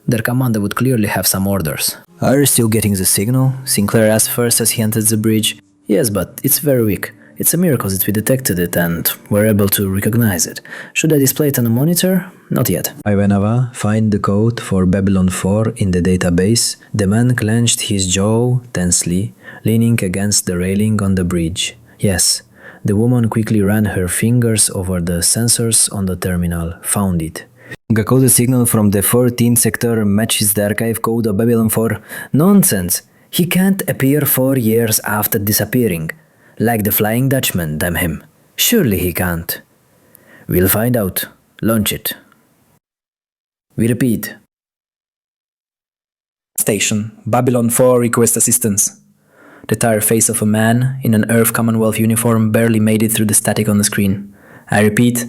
Their commander would clearly have some orders. Are you still getting the signal? Sinclair asked first as he entered the bridge. Yes, but it's very weak. It's a miracle that we detected it and were able to recognize it. Should I display it on a monitor? Not yet. Ivanova, find the code for Babylon 4 in the database. The man clenched his jaw tensely, leaning against the railing on the bridge. Yes. The woman quickly ran her fingers over the sensors on the terminal. Found it. The code signal from the 14th sector matches the archive code of Babylon 4. Nonsense! He can't appear 4 years after disappearing. Like the Flying Dutchman, damn him. Surely he can't. We'll find out. Launch it. We repeat. Station. Babylon 4 request assistance. The tired face of a man in an Earth Commonwealth uniform barely made it through the static on the screen. I repeat.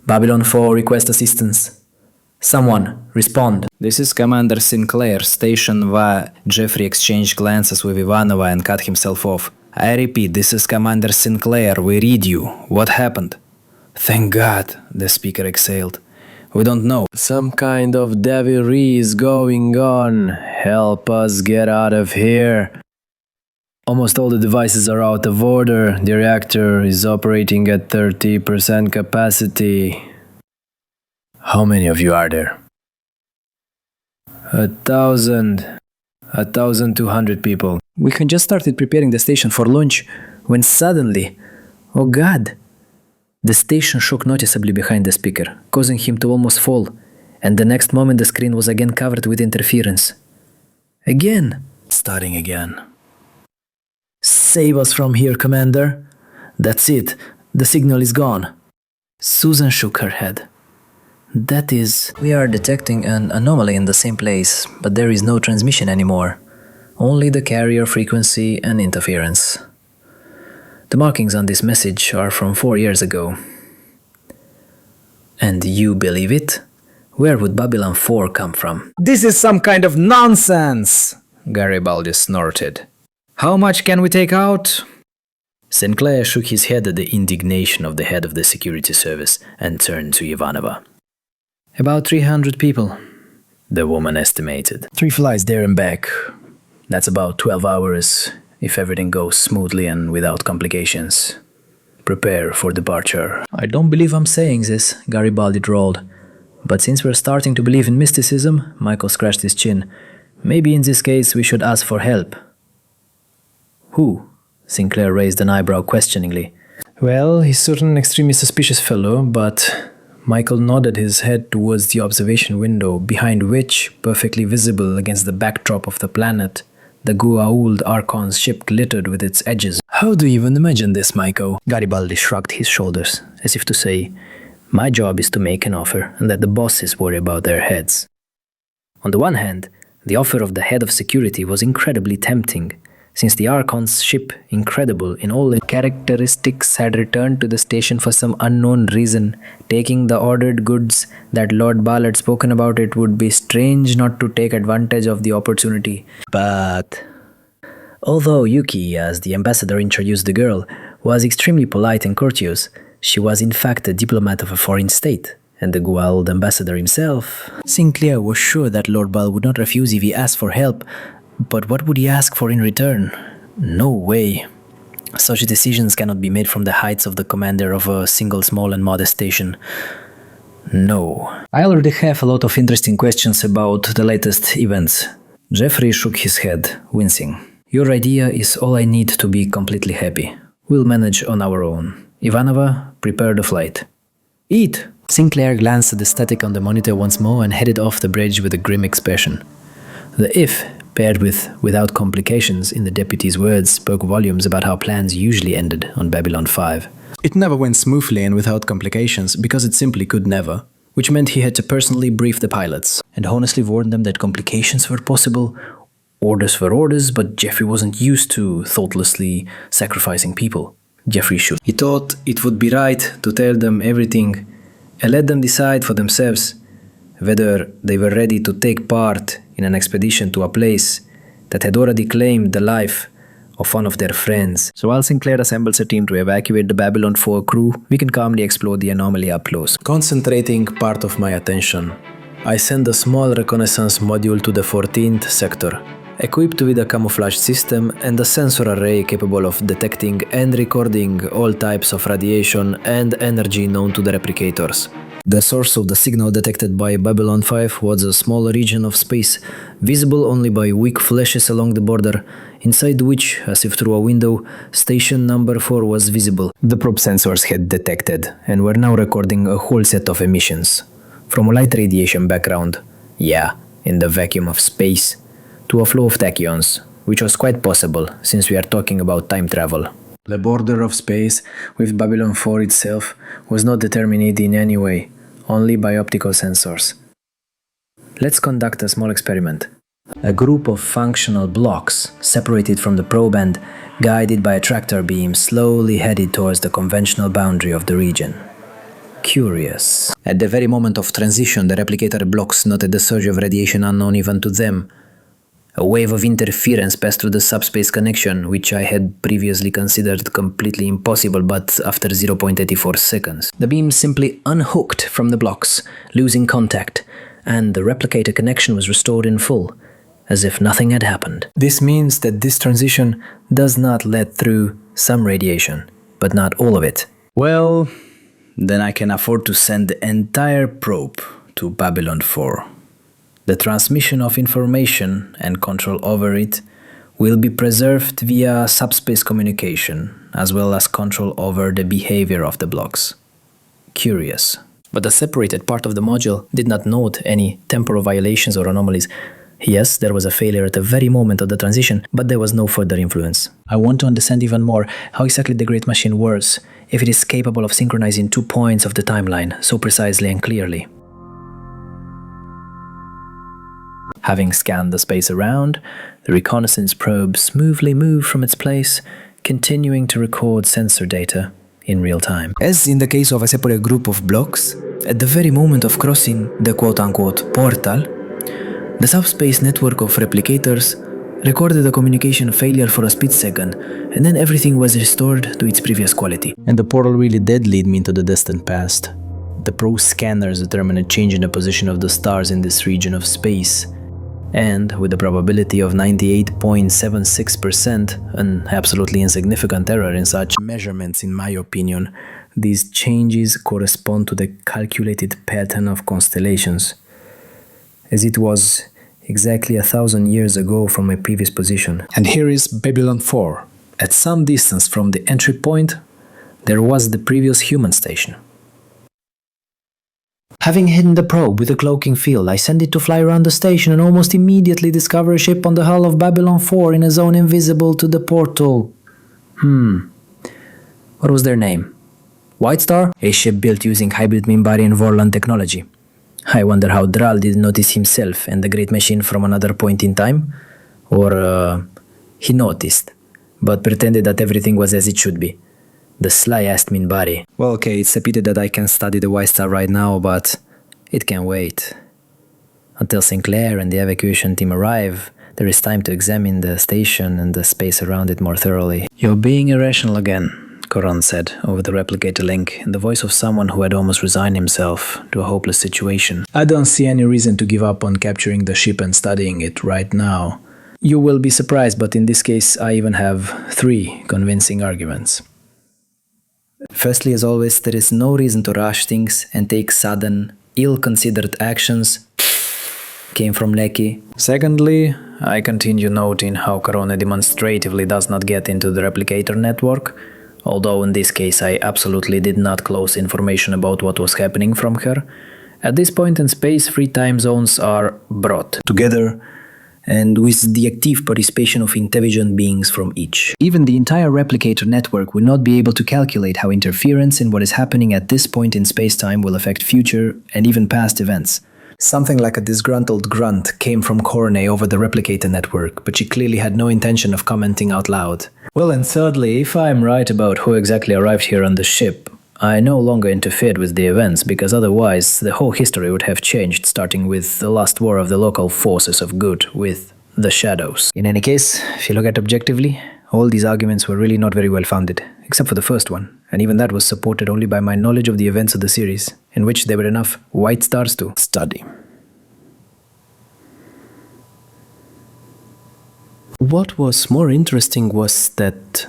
Babylon 4 request assistance. Someone, respond. This is Commander Sinclair, station via. Jeffrey exchanged glances with Ivanova and cut himself off. I repeat, this is Commander Sinclair, we read you. What happened? Thank God, the speaker exhaled. We don't know. Some kind of devilry is going on. Help us get out of here. Almost all the devices are out of order. The reactor is operating at 30% capacity. How many of you are there? 1,000. 1,200 people. We had just started preparing the station for launch when suddenly, oh God! The station shook noticeably behind the speaker, causing him to almost fall, and the next moment the screen was again covered with interference. Again! Starting again. Save us from here, Commander. That's it. The signal is gone. Susan shook her head. That is... We are detecting an anomaly in the same place, but there is no transmission anymore. Only the carrier frequency and interference. The markings on this message are from 4 years ago. And you believe it? Where would Babylon 4 come from? This is some kind of nonsense! Garibaldi snorted. How much can we take out? Sinclair shook his head at the indignation of the head of the security service and turned to Ivanova. About 300 people, the woman estimated. 3 flights there and back. That's about 12 hours, if everything goes smoothly and without complications. Prepare for departure. I don't believe I'm saying this, Garibaldi drawled. But since we're starting to believe in mysticism, Michael scratched his chin. Maybe in this case we should ask for help. Who? Sinclair raised an eyebrow questioningly. Well, he's certainly an extremely suspicious fellow, but... Michael nodded his head towards the observation window, behind which, perfectly visible against the backdrop of the planet, the Goa'uld Archon's ship glittered with its edges. How do you even imagine this, Michael? Garibaldi shrugged his shoulders, as if to say, my job is to make an offer and let the bosses worry about their heads. On the one hand, the offer of the head of security was incredibly tempting, since the Archon's ship, incredible in all its characteristics, had returned to the station for some unknown reason. Taking the ordered goods that Lord Baal had spoken about, it would be strange not to take advantage of the opportunity. But... although Yuki, as the ambassador introduced the girl, was extremely polite and courteous, she was in fact a diplomat of a foreign state, and the Goa'uld ambassador himself... Sinclair was sure that Lord Baal would not refuse if he asked for help, but what would he ask for in return? No way. Such decisions cannot be made from the heights of the commander of a single small and modest station. No. I already have a lot of interesting questions about the latest events. Jeffrey shook his head, wincing. Your idea is all I need to be completely happy. We'll manage on our own. Ivanova, prepare the flight. Eat! Sinclair glanced at the static on the monitor once more and headed off the bridge with a grim expression. The if paired with "without complications" in the deputy's words, spoke volumes about how plans usually ended on Babylon 5. It never went smoothly and without complications, because it simply could never, which meant he had to personally brief the pilots, and honestly warn them that complications were possible. Orders were orders, but Jeffrey wasn't used to thoughtlessly sacrificing people. Jeffrey should. He thought it would be right to tell them everything and let them decide for themselves whether they were ready to take part in an expedition to a place that had already claimed the life of one of their friends. So while Sinclair assembles a team to evacuate the Babylon 4 crew, we can calmly explore the anomaly up close. Concentrating part of my attention, I send a small reconnaissance module to the 14th sector, equipped with a camouflage system and a sensor array capable of detecting and recording all types of radiation and energy known to the replicators. The source of the signal detected by Babylon 5 was a small region of space, visible only by weak flashes along the border, inside which, as if through a window, station number 4 was visible. The probe sensors had detected, and were now recording a whole set of emissions. From a light radiation background, in the vacuum of space, to a flow of tachyons, which was quite possible, since we are talking about time travel. The border of space with Babylon 4 itself was not determined in any way, only by optical sensors. Let's conduct a small experiment. A group of functional blocks, separated from the probe and guided by a tractor beam, slowly headed towards the conventional boundary of the region. Curious. At the very moment of transition, the replicator blocks noted a surge of radiation unknown even to them. A wave of interference passed through the subspace connection, which I had previously considered completely impossible, but after 0.84 seconds. The beam simply unhooked from the blocks, losing contact, and the replicator connection was restored in full, as if nothing had happened. This means that this transition does not let through some radiation, but not all of it. Well, then I can afford to send the entire probe to Babylon 4. The transmission of information and control over it will be preserved via subspace communication, as well as control over the behavior of the blocks. Curious. But the separated part of the module did not note any temporal violations or anomalies. Yes, there was a failure at the very moment of the transition, but there was no further influence. I want to understand even more how exactly the Great Machine works, if it is capable of synchronizing 2 points of the timeline so precisely and clearly. Having scanned the space around, the reconnaissance probe smoothly moved from its place, continuing to record sensor data in real time. As in the case of a separate group of blocks, at the very moment of crossing the quote-unquote portal, the subspace network of replicators recorded a communication failure for a split second, and then everything was restored to its previous quality. And the portal really did lead me into the distant past. The probe scanners determined a change in the position of the stars in this region of space, and with a probability of 98.76%, an absolutely insignificant error in such measurements in my opinion, these changes correspond to the calculated pattern of constellations, as it was exactly 1,000 years ago from my previous position. And here is Babylon 4. At some distance from the entry point, there was the previous human station. Having hidden the probe with a cloaking field, I sent it to fly around the station and almost immediately discover a ship on the hull of Babylon 4 in a zone invisible to the portal. What was their name? White Star? A ship built using hybrid Minbari and Vorlon technology. I wonder how Dral didn't notice himself and the Great Machine from another point in time? Or he noticed, but pretended that everything was as it should be. The sly-ass Minbari. Well, okay, it's a pity that I can study the White Star right now, but it can wait. Until Sinclair and the evacuation team arrive, there is time to examine the station and the space around it more thoroughly. You're being irrational again, Korone said over the replicator link, in the voice of someone who had almost resigned himself to a hopeless situation. I don't see any reason to give up on capturing the ship and studying it right now. You will be surprised, but in this case I even have 3 convincing arguments. Firstly, as always, there is no reason to rush things and take sudden, ill-considered actions. Came from Lecky. Secondly, I continue noting how Korone demonstratively does not get into the replicator network, although in this case I absolutely did not close information about what was happening from her. At this point in space, 3 time zones are brought together, and with the active participation of intelligent beings from each. Even the entire replicator network would not be able to calculate how interference in what is happening at this point in space-time will affect future and even past events. Something like a disgruntled grunt came from Korone over the replicator network, but she clearly had no intention of commenting out loud. Well, and thirdly, if I am right about who exactly arrived here on the ship, I no longer interfered with the events, because otherwise the whole history would have changed, starting with the last war of the local forces of good with the shadows. In any case, if you look at it objectively, all these arguments were really not very well founded, except for the first one, and even that was supported only by my knowledge of the events of the series, in which there were enough white stars to study. What was more interesting was that...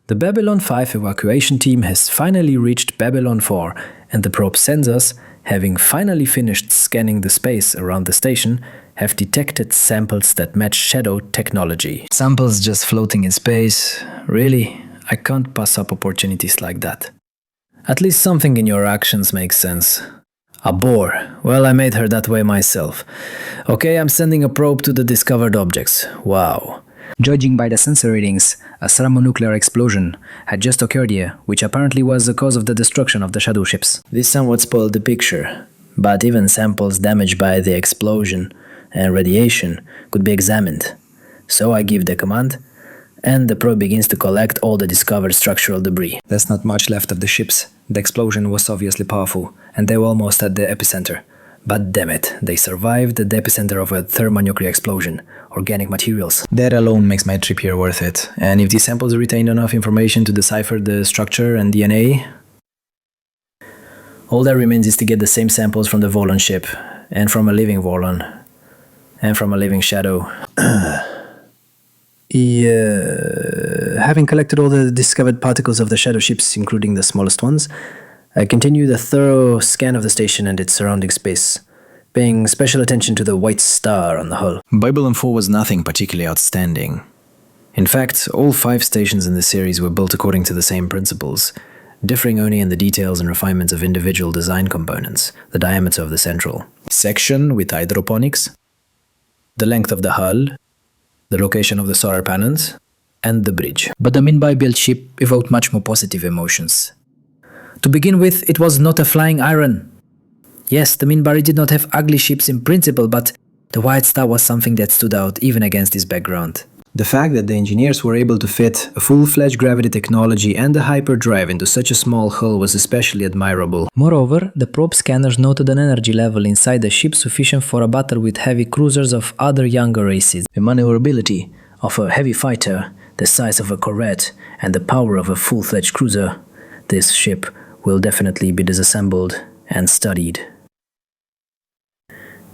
The Babylon 5 evacuation team has finally reached Babylon 4, and the probe sensors, having finally finished scanning the space around the station, have detected samples that match shadow technology. Samples just floating in space. Really? I can't pass up opportunities like that. At least something in your actions makes sense. A bore. Well, I made her that way myself. Okay, I'm sending a probe to the discovered objects. Wow. Judging by the sensor readings, a thermonuclear explosion had just occurred here, which apparently was the cause of the destruction of the shadow ships. This somewhat spoiled the picture, but even samples damaged by the explosion and radiation could be examined. So I give the command, and the probe begins to collect all the discovered structural debris. There's not much left of the ships. The explosion was obviously powerful, and they were almost at the epicenter. But damn it, they survived the epicenter of a thermonuclear explosion. Organic materials. That alone makes my trip here worth it. And if these samples retained enough information to decipher the structure and DNA, all that remains is to get the same samples from the Volon ship, and from a living Volon, and from a living shadow. Having collected all the discovered particles of the shadow ships, including the smallest ones, I continued a thorough scan of the station and its surrounding space, paying special attention to the white star on the hull. Babylon 4 was nothing particularly outstanding. In fact, all 5 stations in the series were built according to the same principles, differing only in the details and refinements of individual design components, the diameter of the central section with hydroponics, the length of the hull, the location of the solar panels, and the bridge. But the Minbai built ship evoked much more positive emotions. To begin with, it was not a flying iron. Yes, the Minbari did not have ugly ships in principle, but the White Star was something that stood out even against this background. The fact that the engineers were able to fit a full-fledged gravity technology and a hyperdrive into such a small hull was especially admirable. Moreover, the probe scanners noted an energy level inside the ship sufficient for a battle with heavy cruisers of other younger races. The maneuverability of a heavy fighter, the size of a corvette, and the power of a full-fledged cruiser. This ship will definitely be disassembled and studied.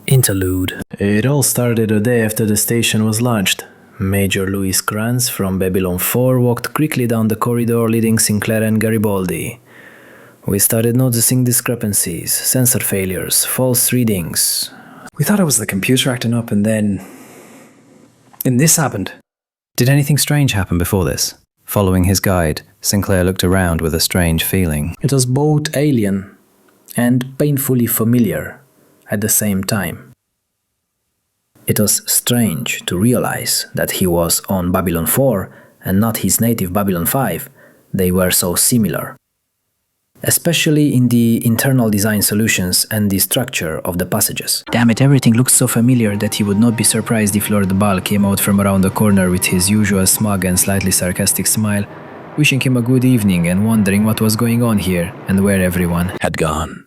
Interlude. It all started a day after the station was launched. Major Louis Kranz from Babylon 4 walked quickly down the corridor leading Sinclair and Garibaldi. We started noticing discrepancies, sensor failures, false readings. We thought it was the computer acting up, and then this happened. Did anything strange happen before this? Following his guide, Sinclair looked around with a strange feeling. It was both alien and painfully familiar at the same time. It was strange to realize that he was on Babylon 4 and not his native Babylon 5. They were so similar, especially in the internal design solutions and the structure of the passages. Damn it, everything looked so familiar that he would not be surprised if Lord Baal came out from around the corner with his usual smug and slightly sarcastic smile, wishing him a good evening and wondering what was going on here and where everyone had gone.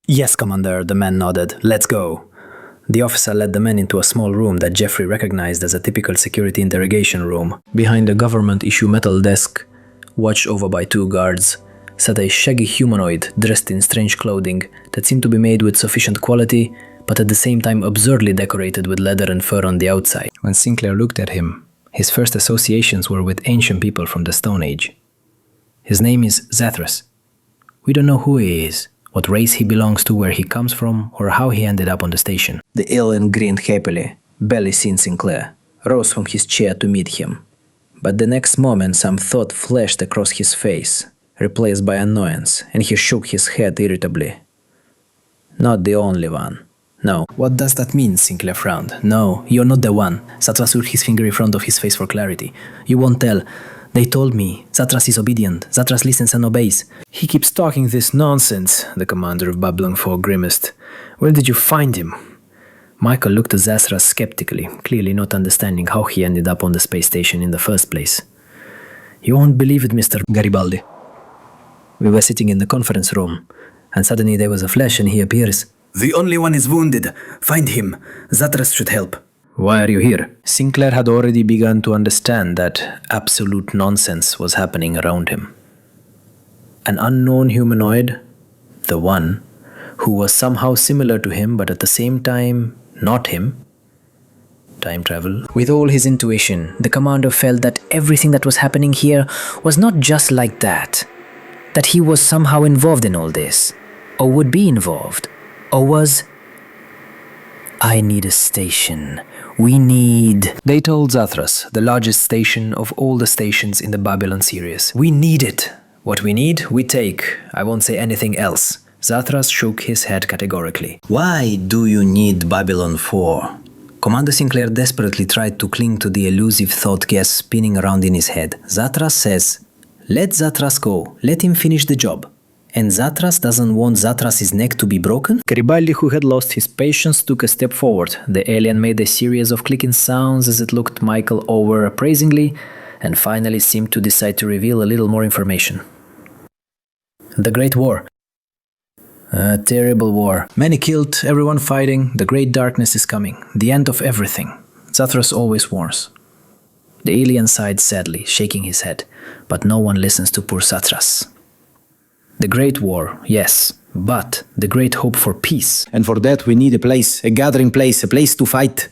Yes, Commander, the man nodded. Let's go. The officer led the men into a small room that Jeffrey recognized as a typical security interrogation room. Behind a government-issue metal desk, watched over by 2 guards, sat a shaggy humanoid dressed in strange clothing that seemed to be made with sufficient quality, but at the same time absurdly decorated with leather and fur on the outside. When Sinclair looked at him, his first associations were with ancient people from the Stone Age. His name is Zathras. We don't know who he is, what race he belongs to, where he comes from, or how he ended up on the station. The alien grinned happily, barely seeing Sinclair, rose from his chair to meet him. But the next moment some thought flashed across his face, replaced by annoyance, and he shook his head irritably. Not the only one. No. What does that mean? Sinclair frowned. No, you're not the one. Zatras shook his finger in front of his face for clarity. You won't tell. They told me. Zatras is obedient. Zatras listens and obeys. He keeps talking this nonsense, the commander of Babylon 4 grimaced. Where did you find him? Michael looked at Zatras skeptically, clearly not understanding how he ended up on the space station in the first place. You won't believe it, Mr. Garibaldi. We were sitting in the conference room, and suddenly there was a flash and he appears. The only one is wounded. Find him. Zatras should help. Why are you here? Sinclair had already begun to understand that absolute nonsense was happening around him. An unknown humanoid, the One, who was somehow similar to him but at the same time not him. Time travel. With all his intuition, the commander felt that everything that was happening here was not just like that. That he was somehow involved in all this, or would be involved, or was... I need a station. We need... They told Zatras, the largest station of all the stations in the Babylon series. We need it. What we need, we take. I won't say anything else. Zatras shook his head categorically. Why do you need Babylon 4? Commander Sinclair desperately tried to cling to the elusive thought gas spinning around in his head. Zatras says, let Zatras go. Let him finish the job. And Zatras doesn't want Zatras' neck to be broken? Garibaldi, who had lost his patience, took a step forward. The alien made a series of clicking sounds as it looked Michael over appraisingly, and finally seemed to decide to reveal a little more information. The Great War. A terrible war. Many killed, everyone fighting, the great darkness is coming. The end of everything. Zatras always warns. The alien sighed sadly, shaking his head, but no one listens to poor Zatras. The Great War, yes, but the great hope for peace. And for that we need a place, a gathering place, a place to fight.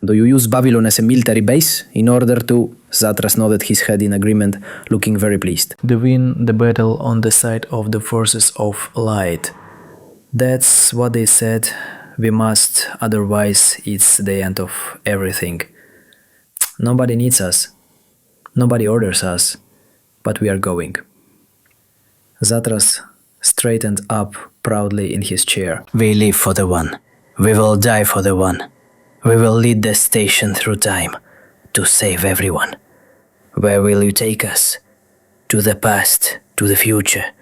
Do you use Babylon as a military base in order to... Zatras nodded his head in agreement, looking very pleased. To win the battle on the side of the forces of light. That's what they said. We must, otherwise it's the end of everything. Nobody needs us. Nobody orders us. But we are going. Zatras straightened up proudly in his chair. We live for the One. We will die for the One. We will lead the station through time to save everyone. Where will you take us? To the past, to the future?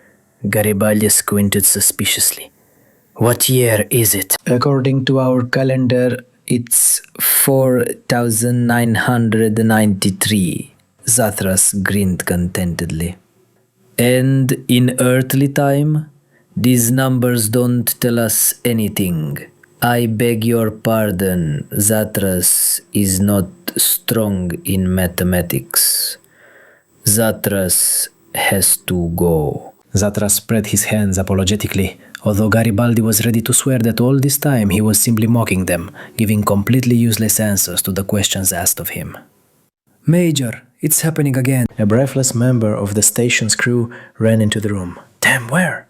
Garibaldi squinted suspiciously. What year is it? According to our calendar, it's 4993. Zatras grinned contentedly. And in earthly time, these numbers don't tell us anything. I beg your pardon, Zatras is not strong in mathematics. Zatras has to go. Zatras spread his hands apologetically, although Garibaldi was ready to swear that all this time he was simply mocking them, giving completely useless answers to the questions asked of him. Major, it's happening again. A breathless member of the station's crew ran into the room. Damn, where?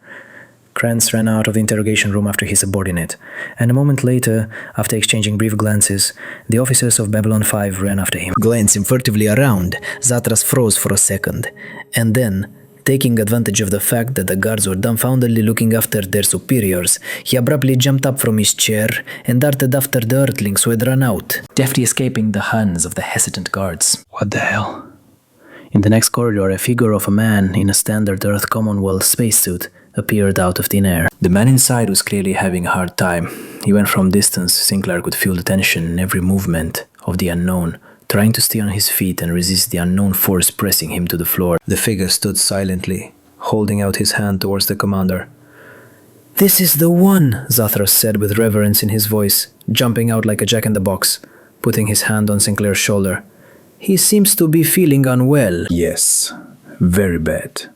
Krantz ran out of the interrogation room after his subordinate, and a moment later, after exchanging brief glances, the officers of Babylon 5 ran after him. Glancing furtively around, Zatras froze for a second, and then, taking advantage of the fact that the guards were dumbfoundedly looking after their superiors, he abruptly jumped up from his chair and darted after the earthlings who had run out, deftly escaping the hands of the hesitant guards. What the hell? In the next corridor, a figure of a man in a standard Earth Commonwealth spacesuit appeared out of thin air. The man inside was clearly having a hard time. Even from distance, Sinclair could feel the tension in every movement of the unknown, trying to stay on his feet and resist the unknown force pressing him to the floor. The figure stood silently, holding out his hand towards the commander. This is the One, Zatras said with reverence in his voice, jumping out like a jack-in-the-box, putting his hand on Sinclair's shoulder. He seems to be feeling unwell. Yes, very bad.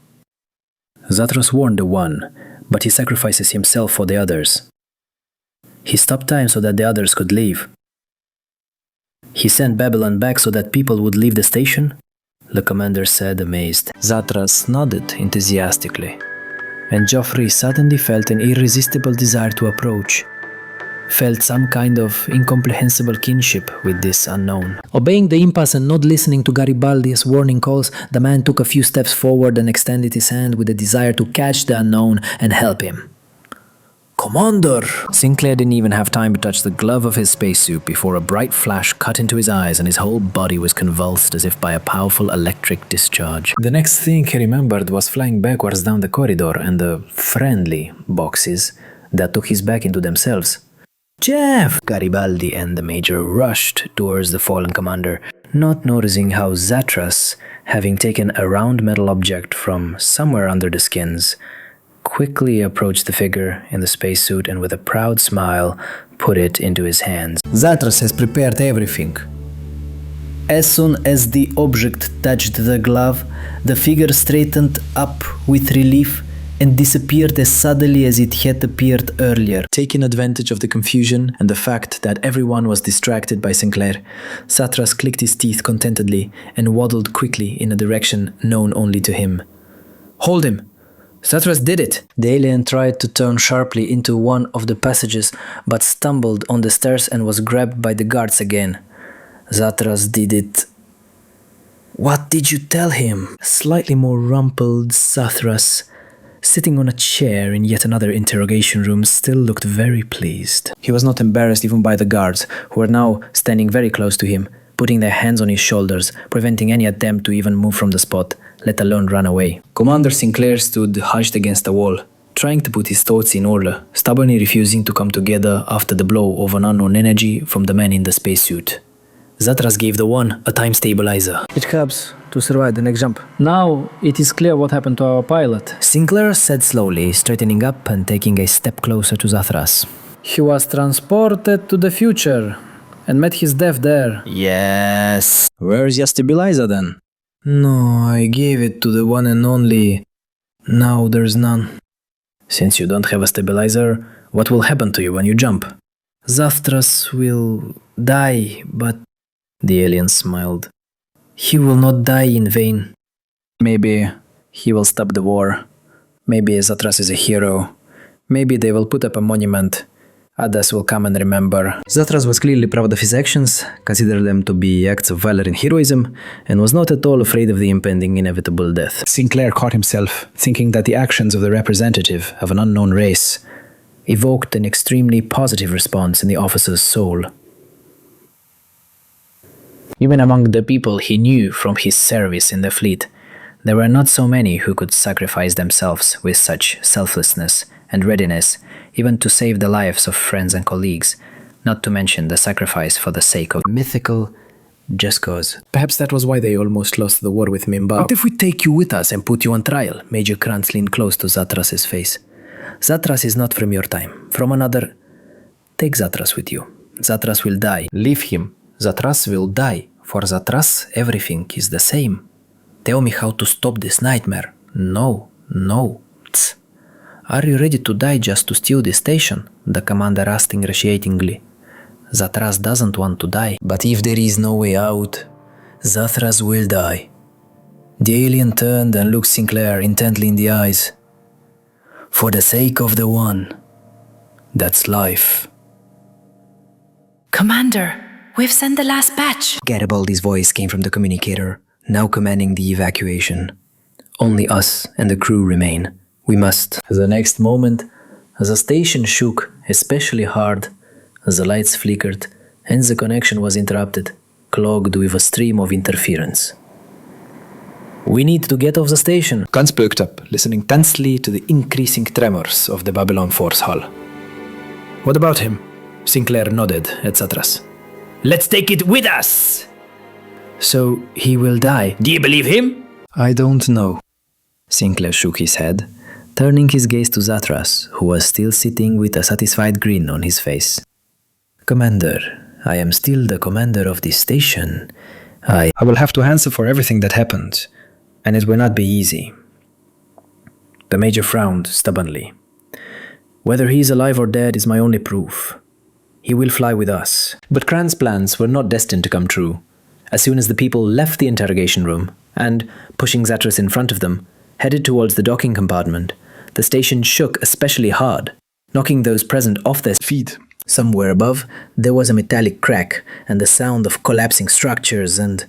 Zatras warned the One, but he sacrifices himself for the others. He stopped time so that the others could leave. He sent Babylon back so that people would leave the station? The commander said, amazed. Zatras nodded enthusiastically, and Joffrey suddenly felt an irresistible desire to approach. Felt some kind of incomprehensible kinship with this unknown. Obeying the impasse and not listening to Garibaldi's warning calls, the man took a few steps forward and extended his hand with a desire to catch the unknown and help him. Commander! Sinclair didn't even have time to touch the glove of his spacesuit before a bright flash cut into his eyes and his whole body was convulsed as if by a powerful electric discharge. The next thing he remembered was flying backwards down the corridor and the friendly boxes that took his back into themselves. Jeff! Garibaldi and the Major rushed towards the fallen commander, not noticing how Zatras, having taken a round metal object from somewhere under the skins, quickly approached the figure in the spacesuit and with a proud smile put it into his hands. Zatras has prepared everything. As soon as the object touched the glove, the figure straightened up with relief and disappeared as suddenly as it had appeared earlier. Taking advantage of the confusion and the fact that everyone was distracted by Sinclair, Zatras clicked his teeth contentedly and waddled quickly in a direction known only to him. Hold him! Zatras did it! The alien tried to turn sharply into one of the passages, but stumbled on the stairs and was grabbed by the guards again. Zatras did it. What did you tell him? Slightly more rumpled Zatras, sitting on a chair in yet another interrogation room, still looked very pleased. He was not embarrassed even by the guards, who were now standing very close to him, putting their hands on his shoulders, preventing any attempt to even move from the spot, let alone run away. Commander Sinclair stood hunched against the wall, trying to put his thoughts in order, stubbornly refusing to come together after the blow of an unknown energy from the man in the spacesuit. Zatras gave the one a time stabilizer. It helps to survive the next jump. Now it is clear what happened to our pilot. Sinclair said slowly, straightening up and taking a step closer to Zatras. He was transported to the future and met his death there. Yes. Where's your stabilizer then? No, I gave it to the one and only. Now there's none. Since you don't have a stabilizer, what will happen to you when you jump? Zatras will die, but... The alien smiled. He will not die in vain. Maybe he will stop the war. Maybe Zatras is a hero. Maybe they will put up a monument. Others will come and remember. Zatras was clearly proud of his actions, considered them to be acts of valor and heroism, and was not at all afraid of the impending inevitable death. Sinclair caught himself thinking that the actions of the representative of an unknown race evoked an extremely positive response in the officer's soul. Even among the people he knew from his service in the fleet, there were not so many who could sacrifice themselves with such selflessness and readiness, even to save the lives of friends and colleagues, not to mention the sacrifice for the sake of mythical just cause. Perhaps that was why they almost lost the war with Baal. What if we take you with us and put you on trial? Major Krantz leaned close to Zatras' face. Zatras is not from your time, from another. Take Zatras with you. Zatras will die. Leave him. Zatras will die. For Zatras, everything is the same. Tell me how to stop this nightmare. No. Tss. Are you ready to die just to steal this station? The commander asked ingratiatingly. Zatras doesn't want to die. But if there is no way out, Zatras will die. The alien turned and looked Sinclair intently in the eyes. For the sake of the one, that's life. Commander, we've sent the last batch. Garibaldi's voice came from the communicator, now commanding the evacuation. Only us and the crew remain. We must. The next moment, as the station shook especially hard, as the lights flickered and the connection was interrupted, clogged with a stream of interference. We need to get off the station. Guns perked up, listening tensely to the increasing tremors of the Babylon 4's hull. What about him? Sinclair nodded at Zatras. Let's take it with us! So he will die. Do you believe him? I don't know. Sinclair shook his head, turning his gaze to Zatras, who was still sitting with a satisfied grin on his face. Commander, I am still the commander of this station. I will have to answer for everything that happened, and it will not be easy. The Major frowned stubbornly. Whether he is alive or dead is my only proof. He will fly with us. But Kran's plans were not destined to come true. As soon as the people left the interrogation room and, pushing Zatras in front of them, headed towards the docking compartment, the station shook especially hard, knocking those present off their feet. Somewhere above, there was a metallic crack and the sound of collapsing structures and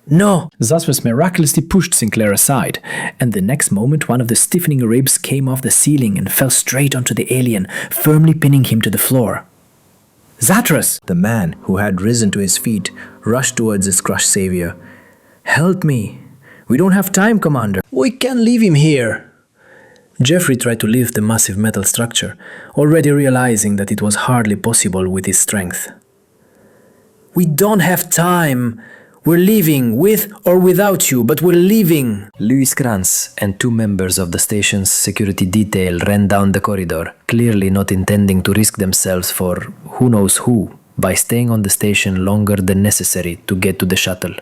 No! Zathras miraculously pushed Sinclair aside, and the next moment one of the stiffening ribs came off the ceiling and fell straight onto the alien, firmly pinning him to the floor. Zathras! The man, who had risen to his feet, rushed towards his crushed savior. Help me! We don't have time, Commander! We can't leave him here! Jeffrey tried to lift the massive metal structure, already realizing that it was hardly possible with his strength. We don't have time! We're leaving, with or without you, but we're leaving! Louis Krantz and two members of the station's security detail ran down the corridor, clearly not intending to risk themselves for who knows who by staying on the station longer than necessary to get to the shuttle.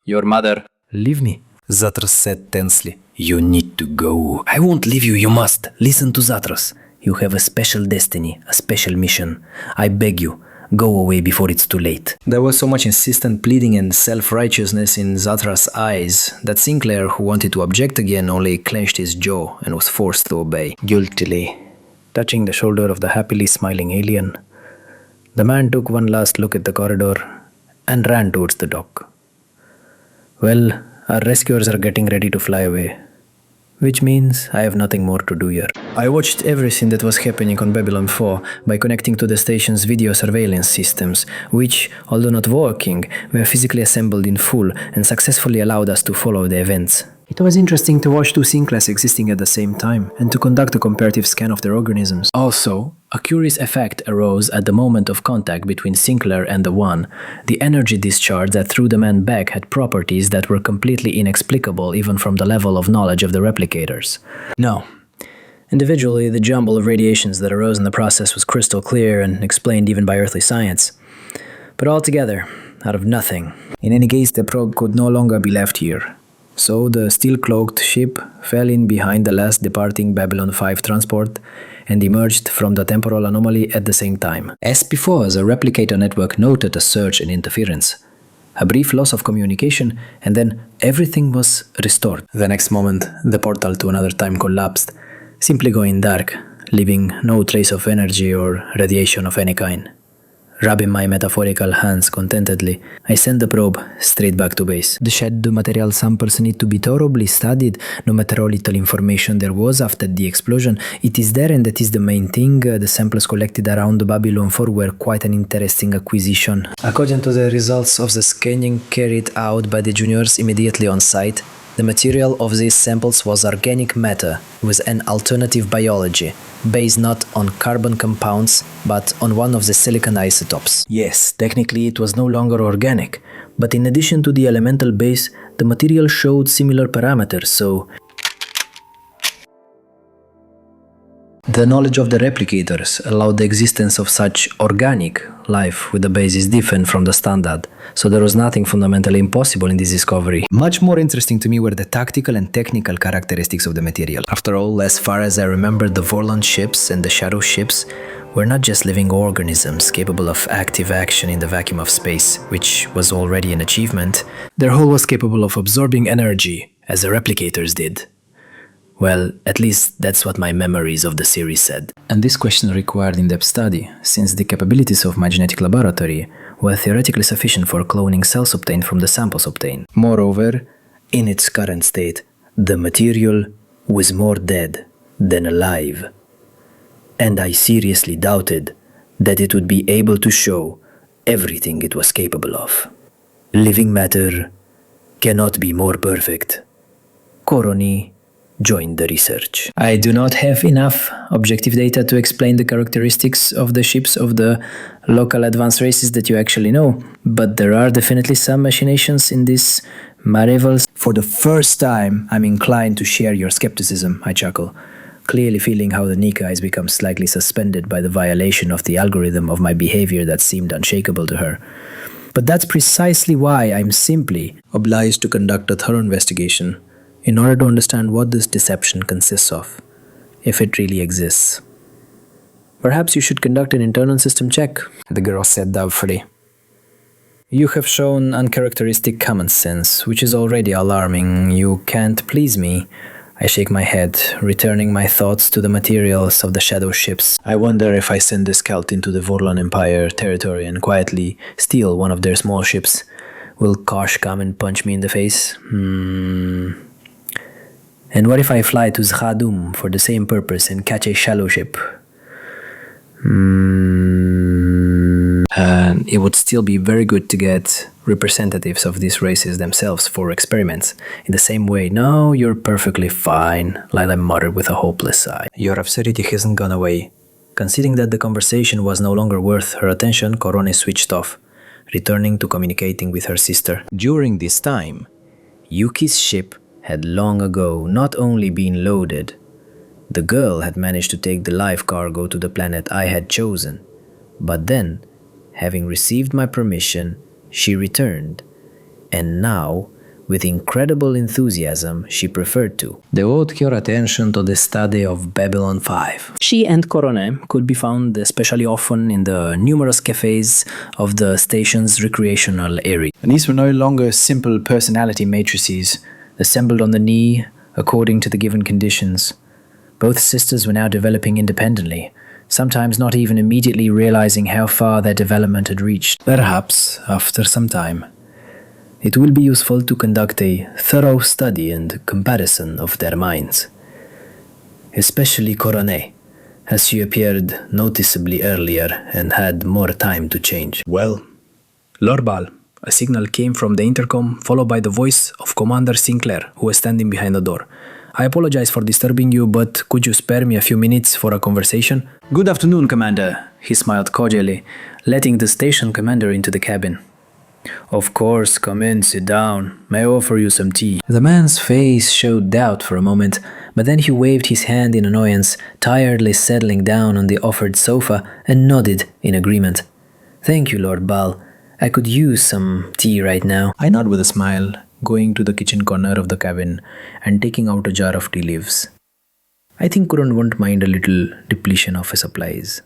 Your mother. Leave me, Zathras said tensely. You need to go. I won't leave you, you must. Listen to Zathras. You have a special destiny, a special mission. I beg you. Go away before it's too late. There was so much insistent pleading and self-righteousness in Zathras' eyes that Sinclair, who wanted to object again, only clenched his jaw and was forced to obey. Guiltily, touching the shoulder of the happily smiling alien, the man took one last look at the corridor and ran towards the dock. Well, our rescuers are getting ready to fly away, which means I have nothing more to do here. I watched everything that was happening on Babylon 4 by connecting to the station's video surveillance systems, which, although not working, were physically assembled in full and successfully allowed us to follow the events. It was interesting to watch two Sinclairs existing at the same time and to conduct a comparative scan of their organisms. Also, a curious effect arose at the moment of contact between Sinclair and the One. The energy discharge that threw the man back had properties that were completely inexplicable even from the level of knowledge of the replicators. No. Individually, the jumble of radiations that arose in the process was crystal clear and explained even by earthly science. But altogether, out of nothing. In any case, the probe could no longer be left here. So the steel-cloaked ship fell in behind the last departing Babylon 5 transport and emerged from the temporal anomaly at the same time. As before, the replicator network noted a surge in interference. A brief loss of communication, and then everything was restored. The next moment, the portal to another time collapsed, simply going dark, leaving no trace of energy or radiation of any kind. Rubbing my metaphorical hands contentedly, I sent the probe straight back to base. The shed material samples need to be thoroughly studied, no matter how little information there was after the explosion. It is there, and that is the main thing. The samples collected around Babylon 4 were quite an interesting acquisition. According to the results of the scanning carried out by the juniors immediately on site, the material of these samples was organic matter with an alternative biology, based not on carbon compounds, but on one of the silicon isotopes. Yes, technically it was no longer organic, but in addition to the elemental base, the material showed similar parameters, so the knowledge of the replicators allowed the existence of such organic life with a basis different from the standard, so there was nothing fundamentally impossible in this discovery. Much more interesting to me were the tactical and technical characteristics of the material. After all, as far as I remember, the Vorlon ships and the Shadow ships were not just living organisms capable of active action in the vacuum of space, which was already an achievement. Their hull was capable of absorbing energy, as the replicators did. Well, at least that's what my memories of the series said. And this question required in-depth study, since the capabilities of my genetic laboratory were theoretically sufficient for cloning cells obtained from the samples obtained. Moreover, in its current state, the material was more dead than alive. And I seriously doubted that it would be able to show everything it was capable of. Living matter cannot be more perfect. Korone joined the research. I do not have enough objective data to explain the characteristics of the ships of the local advanced races that you actually know, but there are definitely some machinations in this marvels. For the first time, I'm inclined to share your skepticism, I chuckle, clearly feeling how the Nika has become slightly suspended by the violation of the algorithm of my behavior that seemed unshakable to her. But that's precisely why I'm simply obliged to conduct a thorough investigation in order to understand what this deception consists of, if it really exists. Perhaps you should conduct an internal system check, the girl said doubtfully. You have shown uncharacteristic common sense, which is already alarming. You can't please me. I shake my head, returning my thoughts to the materials of the shadow ships. I wonder if I send a scout into the Goa'uld Empire territory and quietly steal one of their small ships. Will Kosh come and punch me in the face? And what if I fly to Zhadum for the same purpose and catch a shallow ship? And it would still be very good to get representatives of these races themselves for experiments. In the same way, no, you're perfectly fine, Lila muttered with a hopeless sigh. Your absurdity hasn't gone away. Considering that the conversation was no longer worth her attention, Korone switched off, returning to communicating with her sister. During this time, Yuki's ship had long ago not only been loaded, the girl had managed to take the life cargo to the planet I had chosen, but then, having received my permission, she returned, and now, with incredible enthusiasm, she preferred to devote your attention to the study of Babylon 5. She and Korone could be found especially often in the numerous cafes of the station's recreational area. And these were no longer simple personality matrices, assembled on the knee according to the given conditions. Both sisters were now developing independently, sometimes not even immediately realizing how far their development had reached. Perhaps, after some time, it will be useful to conduct a thorough study and comparison of their minds. Especially Korone, as she appeared noticeably earlier and had more time to change. Well, Lord Baal, a signal came from the intercom, followed by the voice of Commander Sinclair, who was standing behind the door. I apologize for disturbing you, but could you spare me a few minutes for a conversation? Good afternoon, Commander, he smiled cordially, letting the station commander into the cabin. Of course, come in, sit down. May I offer you some tea? The man's face showed doubt for a moment, but then he waved his hand in annoyance, tiredly settling down on the offered sofa, and nodded in agreement. Thank you, Lord Baal. I could use some tea right now. I nod with a smile, going to the kitchen corner of the cabin and taking out a jar of tea leaves. I think Korone won't mind a little depletion of his supplies.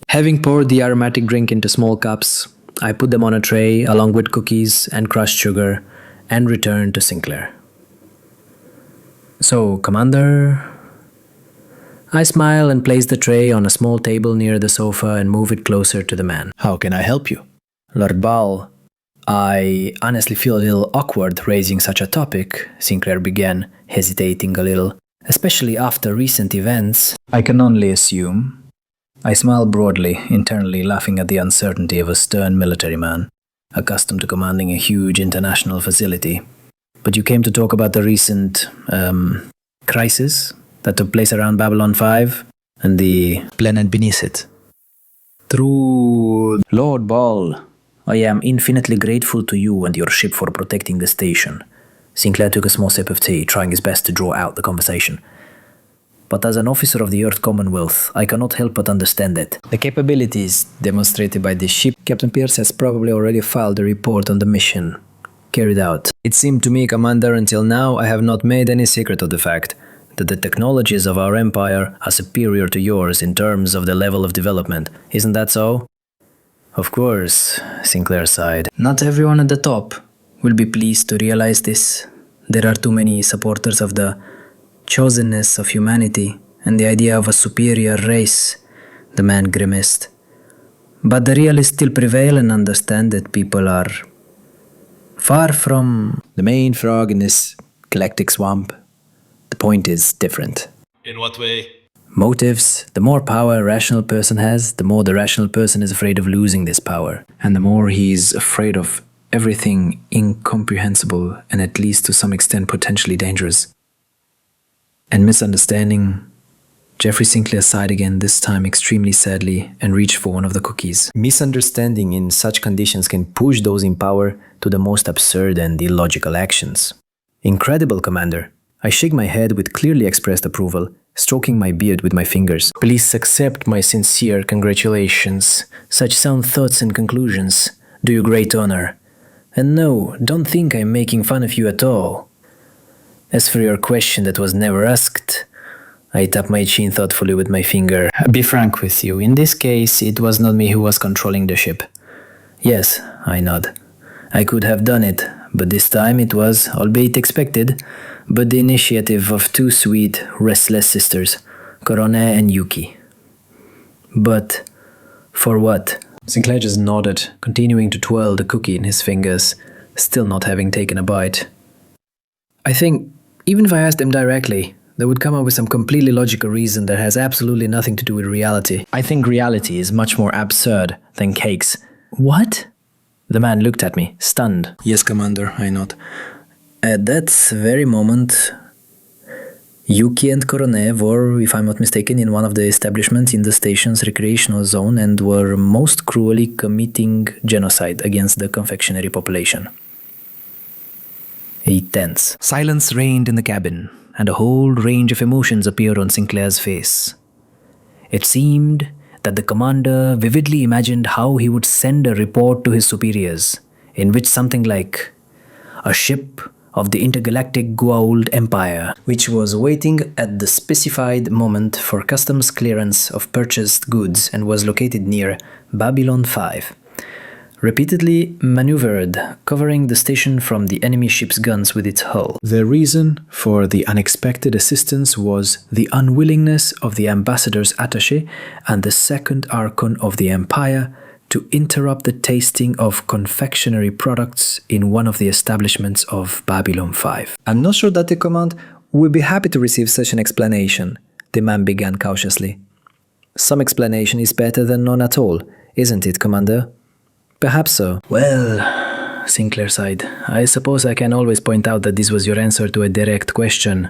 Having poured the aromatic drink into small cups, I put them on a tray along with cookies and crushed sugar and returned to Sinclair. So, Commander... I smile and place the tray on a small table near the sofa and move it closer to the man. How can I help you? Lord Baal, I honestly feel a little awkward raising such a topic, Sinclair began, hesitating a little, especially after recent events. I can only assume. I smiled broadly, internally laughing at the uncertainty of a stern military man, accustomed to commanding a huge international facility. But you came to talk about the recent, crisis that took place around Babylon 5 and the planet beneath it. True. Lord Baal, I am infinitely grateful to you and your ship for protecting the station. Sinclair took a small sip of tea, trying his best to draw out the conversation. But as an officer of the Earth Commonwealth, I cannot help but understand it. The capabilities demonstrated by this ship, Captain Pierce has probably already filed a report on the mission carried out. It seemed to me, Commander, until now I have not made any secret of the fact that the technologies of our empire are superior to yours in terms of the level of development. Isn't that so? Of course, Sinclair sighed. Not everyone at the top will be pleased to realize this. There are too many supporters of the chosenness of humanity and the idea of a superior race, the man grimaced. But the realists still prevail and understand that people are far from the main frog in this galactic swamp. The point is different. In what way? Motives. The more power a rational person has, the more the rational person is afraid of losing this power. And the more he's afraid of everything incomprehensible and at least to some extent potentially dangerous. And misunderstanding. Jeffrey Sinclair sighed again, this time extremely sadly, and reached for one of the cookies. Misunderstanding in such conditions can push those in power to the most absurd and illogical actions. Incredible, Commander. I shake my head with clearly expressed approval, stroking my beard with my fingers. Please accept my sincere congratulations. Such sound thoughts and conclusions do you great honor. And no, don't think I'm making fun of you at all. As for your question that was never asked, I tap my chin thoughtfully with my finger. Be frank with you, in this case, it was not me who was controlling the ship. Yes, I nod. I could have done it, but this time it was, albeit expected, but the initiative of two sweet, restless sisters, Korone and Yuki. But for what? Sinclair just nodded, continuing to twirl the cookie in his fingers, still not having taken a bite. I think, even if I asked them directly, they would come up with some completely logical reason that has absolutely nothing to do with reality. I think reality is much more absurd than cakes. What? The man looked at me, stunned. Yes, Commander, I nod. At that very moment, Yuki and Korone were, if I'm not mistaken, in one of the establishments in the station's recreational zone and were most cruelly committing genocide against the confectionery population. A tense silence reigned in the cabin, and a whole range of emotions appeared on Sinclair's face. It seemed that the commander vividly imagined how he would send a report to his superiors, in which something like a ship of the intergalactic Goa'uld Empire, which was waiting at the specified moment for customs clearance of purchased goods and was located near Babylon 5, repeatedly maneuvered, covering the station from the enemy ship's guns with its hull. The reason for the unexpected assistance was the unwillingness of the ambassador's attache and the second archon of the Empire to interrupt the tasting of confectionery products in one of the establishments of Babylon 5. I'm not sure that the command will be happy to receive such an explanation, the man began cautiously. Some explanation is better than none at all, isn't it, Commander? Perhaps so. Well, Sinclair sighed, I suppose I can always point out that this was your answer to a direct question.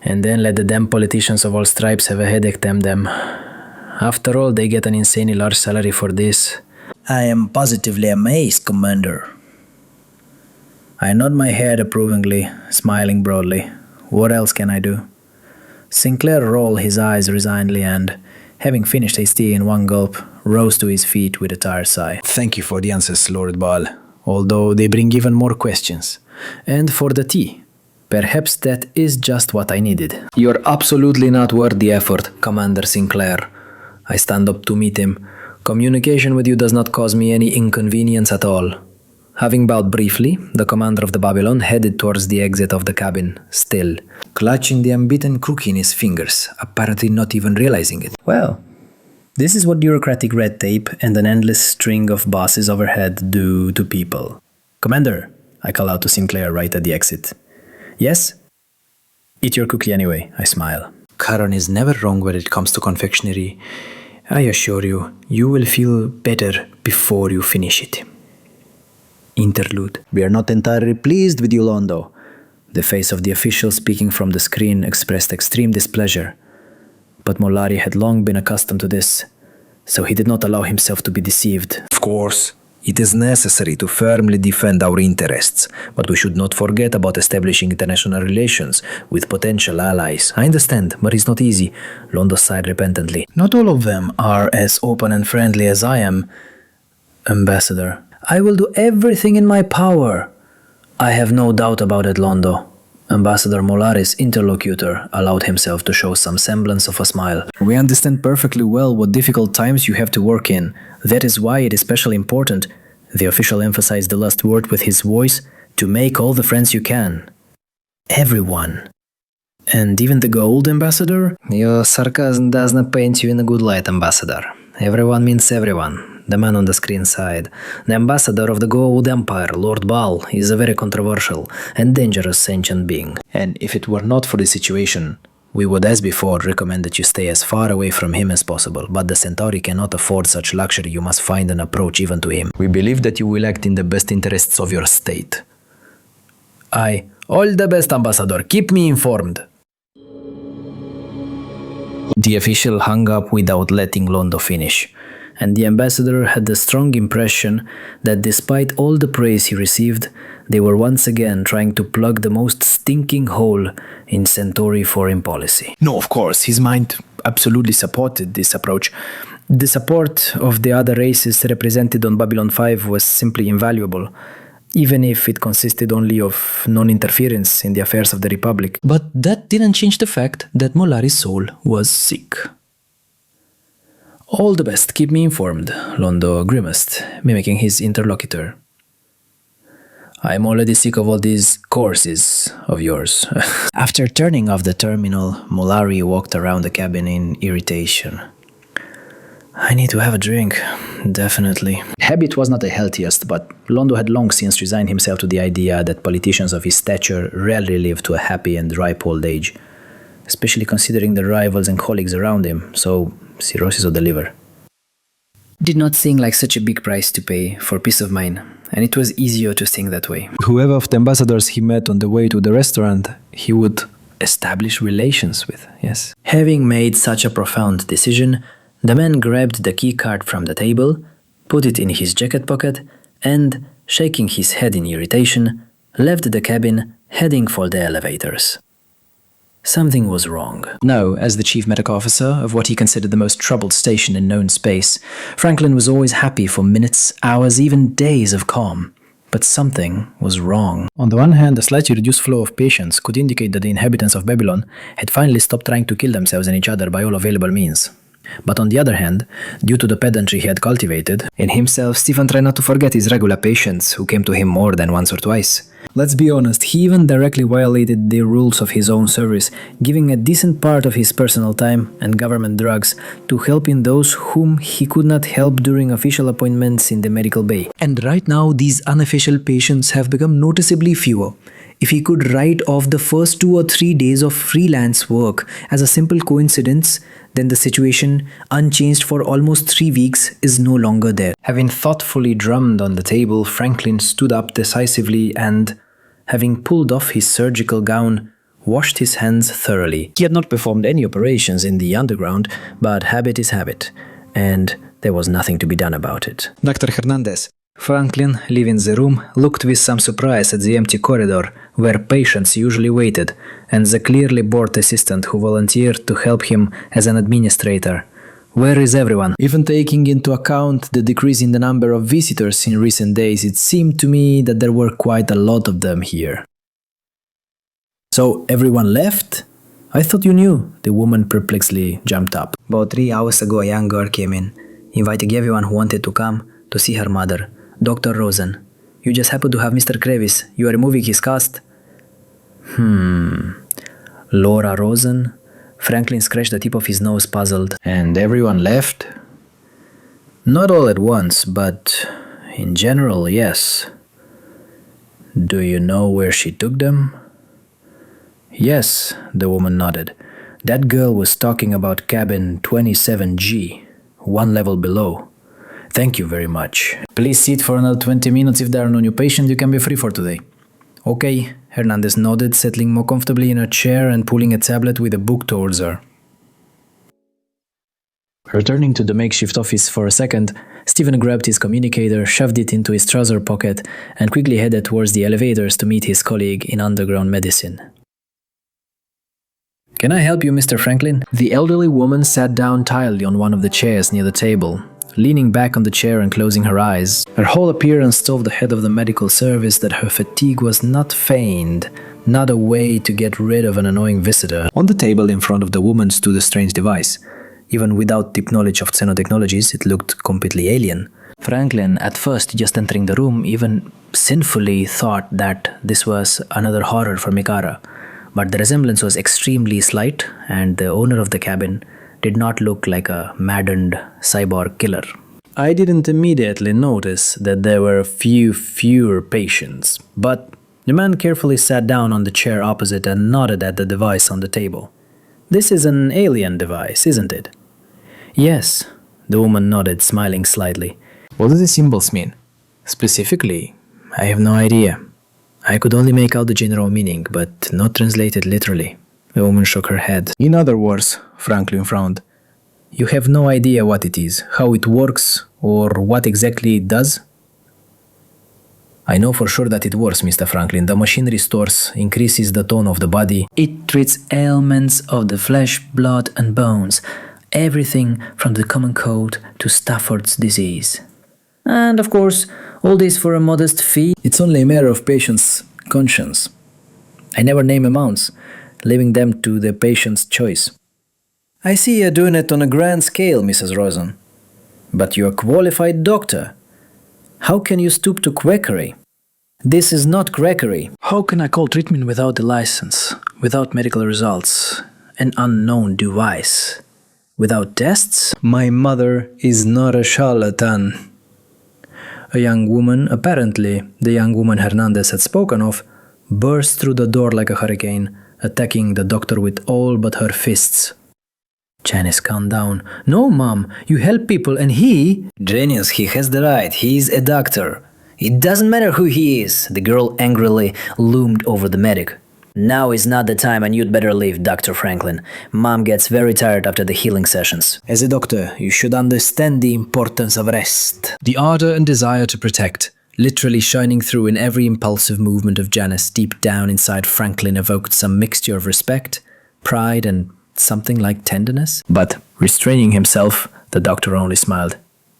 And then let the damn politicians of all stripes have a headache, damn them. After all, they get an insanely large salary for this. I am positively amazed, Commander. I nod my head approvingly, smiling broadly. What else can I do? Sinclair rolled his eyes resignedly and, having finished his tea in one gulp, rose to his feet with a tired sigh. Thank you for the answers, Lord Baal, although they bring even more questions. And for the tea. Perhaps that is just what I needed. You're absolutely not worth the effort, Commander Sinclair. I stand up to meet him. Communication with you does not cause me any inconvenience at all. Having bowed briefly, the commander of the Babylon headed towards the exit of the cabin, still, clutching the unbeaten cookie in his fingers, apparently not even realizing it. Well, this is what bureaucratic red tape and an endless string of bosses overhead do to people. Commander, I call out to Sinclair right at the exit. Yes? Eat your cookie anyway, I smile. Charon is never wrong when it comes to confectionery. I assure you, you will feel better before you finish it. Interlude. We are not entirely pleased with you, Londo. The face of the official speaking from the screen expressed extreme displeasure. But Mollari had long been accustomed to this, so he did not allow himself to be deceived. Of course, it is necessary to firmly defend our interests, but we should not forget about establishing international relations with potential allies. I understand, but it's not easy, Londo sighed repentantly. Not all of them are as open and friendly as I am, Ambassador. I will do everything in my power. I have no doubt about it, Londo. Ambassador Mollari's interlocutor allowed himself to show some semblance of a smile. We understand perfectly well what difficult times you have to work in. That is why it is especially important, the official emphasized the last word with his voice, to make all the friends you can. Everyone. And even the Goa'uld Ambassador? Your sarcasm does not paint you in a good light, Ambassador. Everyone means everyone. The man on the screen sighed. The ambassador of the Goa'uld Empire, Lord Baal, is a very controversial and dangerous sentient being. And if it were not for the situation, we would as before recommend that you stay as far away from him as possible, but the Centauri cannot afford such luxury. You must find an approach even to him. We believe that you will act in the best interests of your state. All the best, Ambassador. Keep me informed. The official hung up without letting Londo finish, and the ambassador had the strong impression that despite all the praise he received, they were once again trying to plug the most stinking hole in Centauri foreign policy. No, of course, his mind absolutely supported this approach. The support of the other races represented on Babylon 5 was simply invaluable, even if it consisted only of non-interference in the affairs of the Republic. But that didn't change the fact that Mollari's soul was sick. All the best, keep me informed, Londo grimaced, mimicking his interlocutor. I'm already sick of all these courses of yours. After turning off the terminal, Mollari walked around the cabin in irritation. I need to have a drink. definitely. Habit was not the healthiest, but Londo had long since resigned himself to the idea that politicians of his stature rarely live to a happy and ripe old age, especially considering the rivals and colleagues around him, so cirrhosis of the liver. Did not seem like such a big price to pay for peace of mind, and it was easier to think that way. Whoever of the ambassadors he met on the way to the restaurant, he would establish relations with, yes. Having made such a profound decision, the man grabbed the key card from the table, put it in his jacket pocket, and, shaking his head in irritation, left the cabin, heading for the elevators. Something was wrong. Now, as the chief medical officer of what he considered the most troubled station in known space, Franklin was always happy for minutes, hours, even days of calm. But something was wrong. On the one hand, a slightly reduced flow of patients could indicate that the inhabitants of Babylon had finally stopped trying to kill themselves and each other by all available means. But on the other hand, due to the pedantry he had cultivated, in himself Stephen tried not to forget his regular patients who came to him more than once or twice. Let's be honest, he even directly violated the rules of his own service, giving a decent part of his personal time and government drugs to helping those whom he could not help during official appointments in the medical bay. And right now, these unofficial patients have become noticeably fewer. If he could write off the first 2 or 3 days of freelance work as a simple coincidence, then the situation, unchanged for almost 3 weeks, is no longer there. Having thoughtfully drummed on the table, Franklin stood up decisively and, having pulled off his surgical gown, washed his hands thoroughly. He had not performed any operations in the underground, but habit is habit, and there was nothing to be done about it. Dr. Hernandez. Franklin, leaving the room, looked with some surprise at the empty corridor where patients usually waited, and the clearly bored assistant who volunteered to help him as an administrator. Where is everyone? Even taking into account the decrease in the number of visitors in recent days, it seemed to me that there were quite a lot of them here. So everyone left? I thought you knew. The woman perplexedly jumped up. About 3 hours ago, a young girl came in, inviting everyone who wanted to come to see her mother, Dr. Rosen. You just happen to have Mr. Krevis. You are removing his cast? Laura Rosen? Franklin scratched the tip of his nose, puzzled. And everyone left? Not all at once, but in general, yes. Do you know where she took them? Yes, the woman nodded. That girl was talking about cabin 27G, 1 level below. Thank you very much. Please sit for another 20 minutes. If there are no new patients, you can be free for today. Okay, Hernandez nodded, settling more comfortably in her chair and pulling a tablet with a book towards her. Returning to the makeshift office for a second, Stephen grabbed his communicator, shoved it into his trouser pocket, and quickly headed towards the elevators to meet his colleague in underground medicine. Can I help you, Mr. Franklin? The elderly woman sat down tiredly on one of the chairs near the table, leaning back on the chair and closing her eyes. Her whole appearance told the head of the medical service that her fatigue was not feigned, not a way to get rid of an annoying visitor. On the table in front of the woman stood a strange device. Even without deep knowledge of xenotechnologies, it looked completely alien. Franklin, at first just entering the room, even sinfully thought that this was another horror for Mikara. But the resemblance was extremely slight, and the owner of the cabin did not look like a maddened cyborg killer. I didn't immediately notice that there were fewer patients, but the man carefully sat down on the chair opposite and nodded at the device on the table. This is an alien device, isn't it? Yes, the woman nodded, smiling slightly. What do the symbols mean? Specifically, I have no idea. I could only make out the general meaning, but not translate it literally. The woman shook her head. In other words, Franklin frowned. You have no idea what it is, how it works, or what exactly it does? I know for sure that it works, Mr. Franklin. The machine restores, increases the tone of the body. It treats ailments of the flesh, blood, and bones. Everything from the common cold to Stafford's disease. And of course, all this for a modest fee. It's only a matter of patient's conscience. I never name amounts, leaving them to the patient's choice. I see you're doing it on a grand scale, Mrs. Rosen. But you're a qualified doctor. How can you stoop to quackery? This is not quackery. How can I call treatment without a license, without medical results, an unknown device? Without tests? My mother is not a charlatan. A young woman, apparently the young woman Hernandez had spoken of, burst through the door like a hurricane, attacking the doctor with all but her fists. Janice, calm down. No, Mom, you help people and he... Genius, he has the right. He is a doctor. It doesn't matter who he is. The girl angrily loomed over the medic. Now is not the time and you'd better leave, Dr. Franklin. Mom gets very tired after the healing sessions. As a doctor, you should understand the importance of rest. The ardor and desire to protect, literally shining through in every impulsive movement of Janice deep down inside Franklin, evoked some mixture of respect, pride, and something like tenderness. But, restraining himself, the doctor only smiled.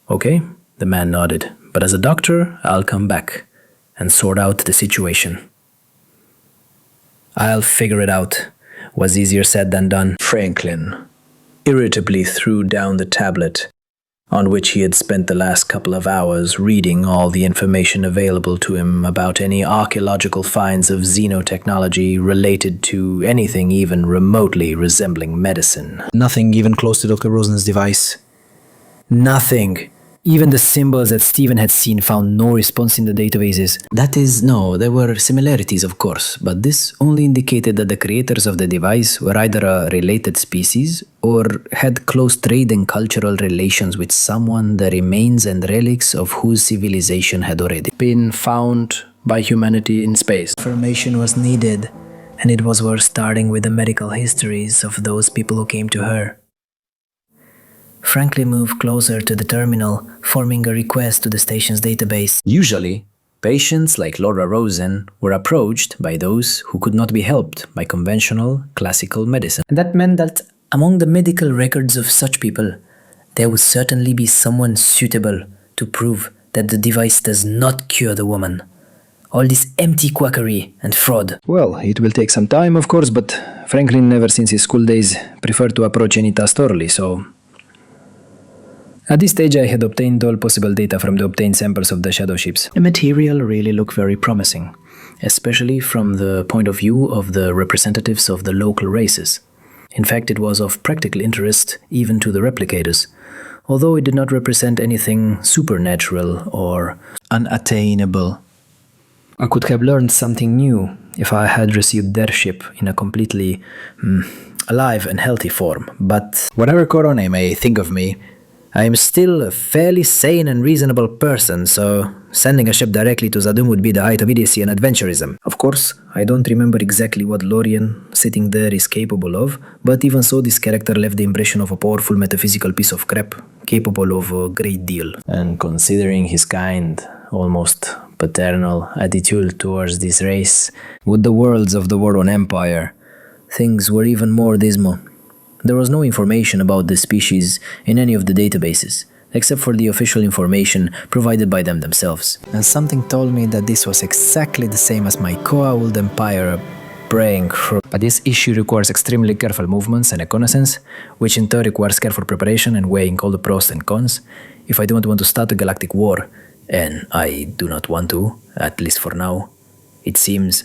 Okay, the man nodded. But as a doctor, I'll come back and sort out the situation. I'll figure it out. Was easier said than done. Franklin irritably threw down the tablet on which he had spent the last couple of hours reading all the information available to him about any archaeological finds of xenotechnology related to anything even remotely resembling medicine. Nothing even close to Dr. Rosen's device. Nothing. Even the symbols that Stephen had seen found no response in the databases. That is, no, there were similarities, of course, but this only indicated that the creators of the device were either a related species or had close trade and cultural relations with someone the remains and relics of whose civilization had already Been found by humanity in space. Information was needed, and it was worth starting with the medical histories of those people who came to her. Franklin moved closer to the terminal, forming a request to the station's database. Usually, patients like Laura Rosen were approached by those who could not be helped by conventional classical medicine. And that meant that among the medical records of such people, there would certainly be someone suitable to prove that the device does not cure the woman. All this empty quackery and fraud. Well, it will take some time, of course, but Franklin never since his school days preferred to approach any task thoroughly, so... At this stage, I had obtained all possible data from the obtained samples of the shadow ships. The material really looked very promising, especially from the point of view of the representatives of the local races. In fact, it was of practical interest even to the replicators, although it did not represent anything supernatural or unattainable. I could have learned something new if I had received their ship in a completely alive and healthy form, but whatever Korone may think of me, I am still a fairly sane and reasonable person, so sending a ship directly to Zadum would be the height of idiocy and adventurism. Of course, I don't remember exactly what Lorien sitting there is capable of, but even so this character left the impression of a powerful metaphysical piece of crap, capable of a great deal. And considering his kind, almost paternal attitude towards this race, with the worlds of the Korone Empire, things were even more dismal. There was no information about this species in any of the databases, except for the official information provided by them themselves. And something told me that this was exactly the same as my Goa'uld Empire praying for. But this issue requires extremely careful movements and reconnaissance, which in turn requires careful preparation and weighing all the pros and cons. If I don't want to start a galactic war, and I do not want to, at least for now, it seems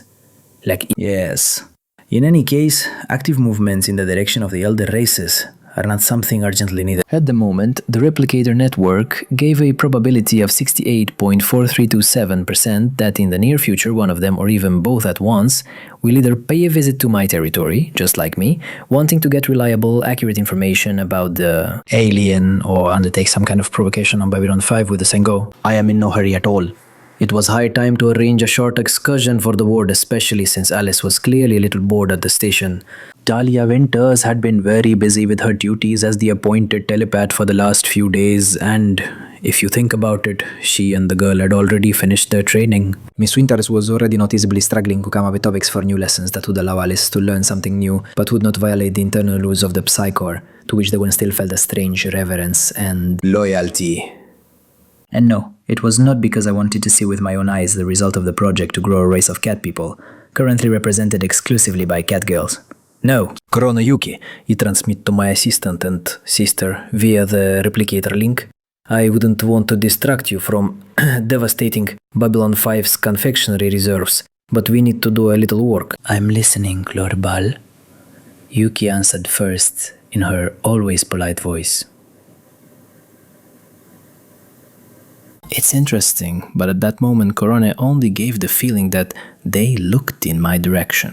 like... Yes. In any case, active movements in the direction of the elder races are not something urgently needed. At the moment, the replicator network gave a probability of 68.4327% that in the near future one of them, or even both at once, will either pay a visit to my territory, just like me, wanting to get reliable, accurate information about the alien, or undertake some kind of provocation on Babylon 5 with the same go. I am in no hurry at all. It was high time to arrange a short excursion for the ward, especially since Alice was clearly a little bored at the station. Dahlia Winters had been very busy with her duties as the appointed telepath for the last few days, and if you think about it, she and the girl had already finished their training. Miss Winters was already noticeably struggling to come up with topics for new lessons that would allow Alice to learn something new, but would not violate the internal rules of the Psychor, to which the one still felt a strange reverence and loyalty. And no, it was not because I wanted to see with my own eyes the result of the project to grow a race of cat people, currently represented exclusively by cat girls. No. Korone and Yuki, you transmit to my assistant and sister via the replicator link. I wouldn't want to distract you from devastating Babylon 5's confectionery reserves, but we need to do a little work. I'm listening, Lord Baal. Yuki answered first, in her always polite voice. It's interesting, but at that moment Korone only gave the feeling that they looked in my direction.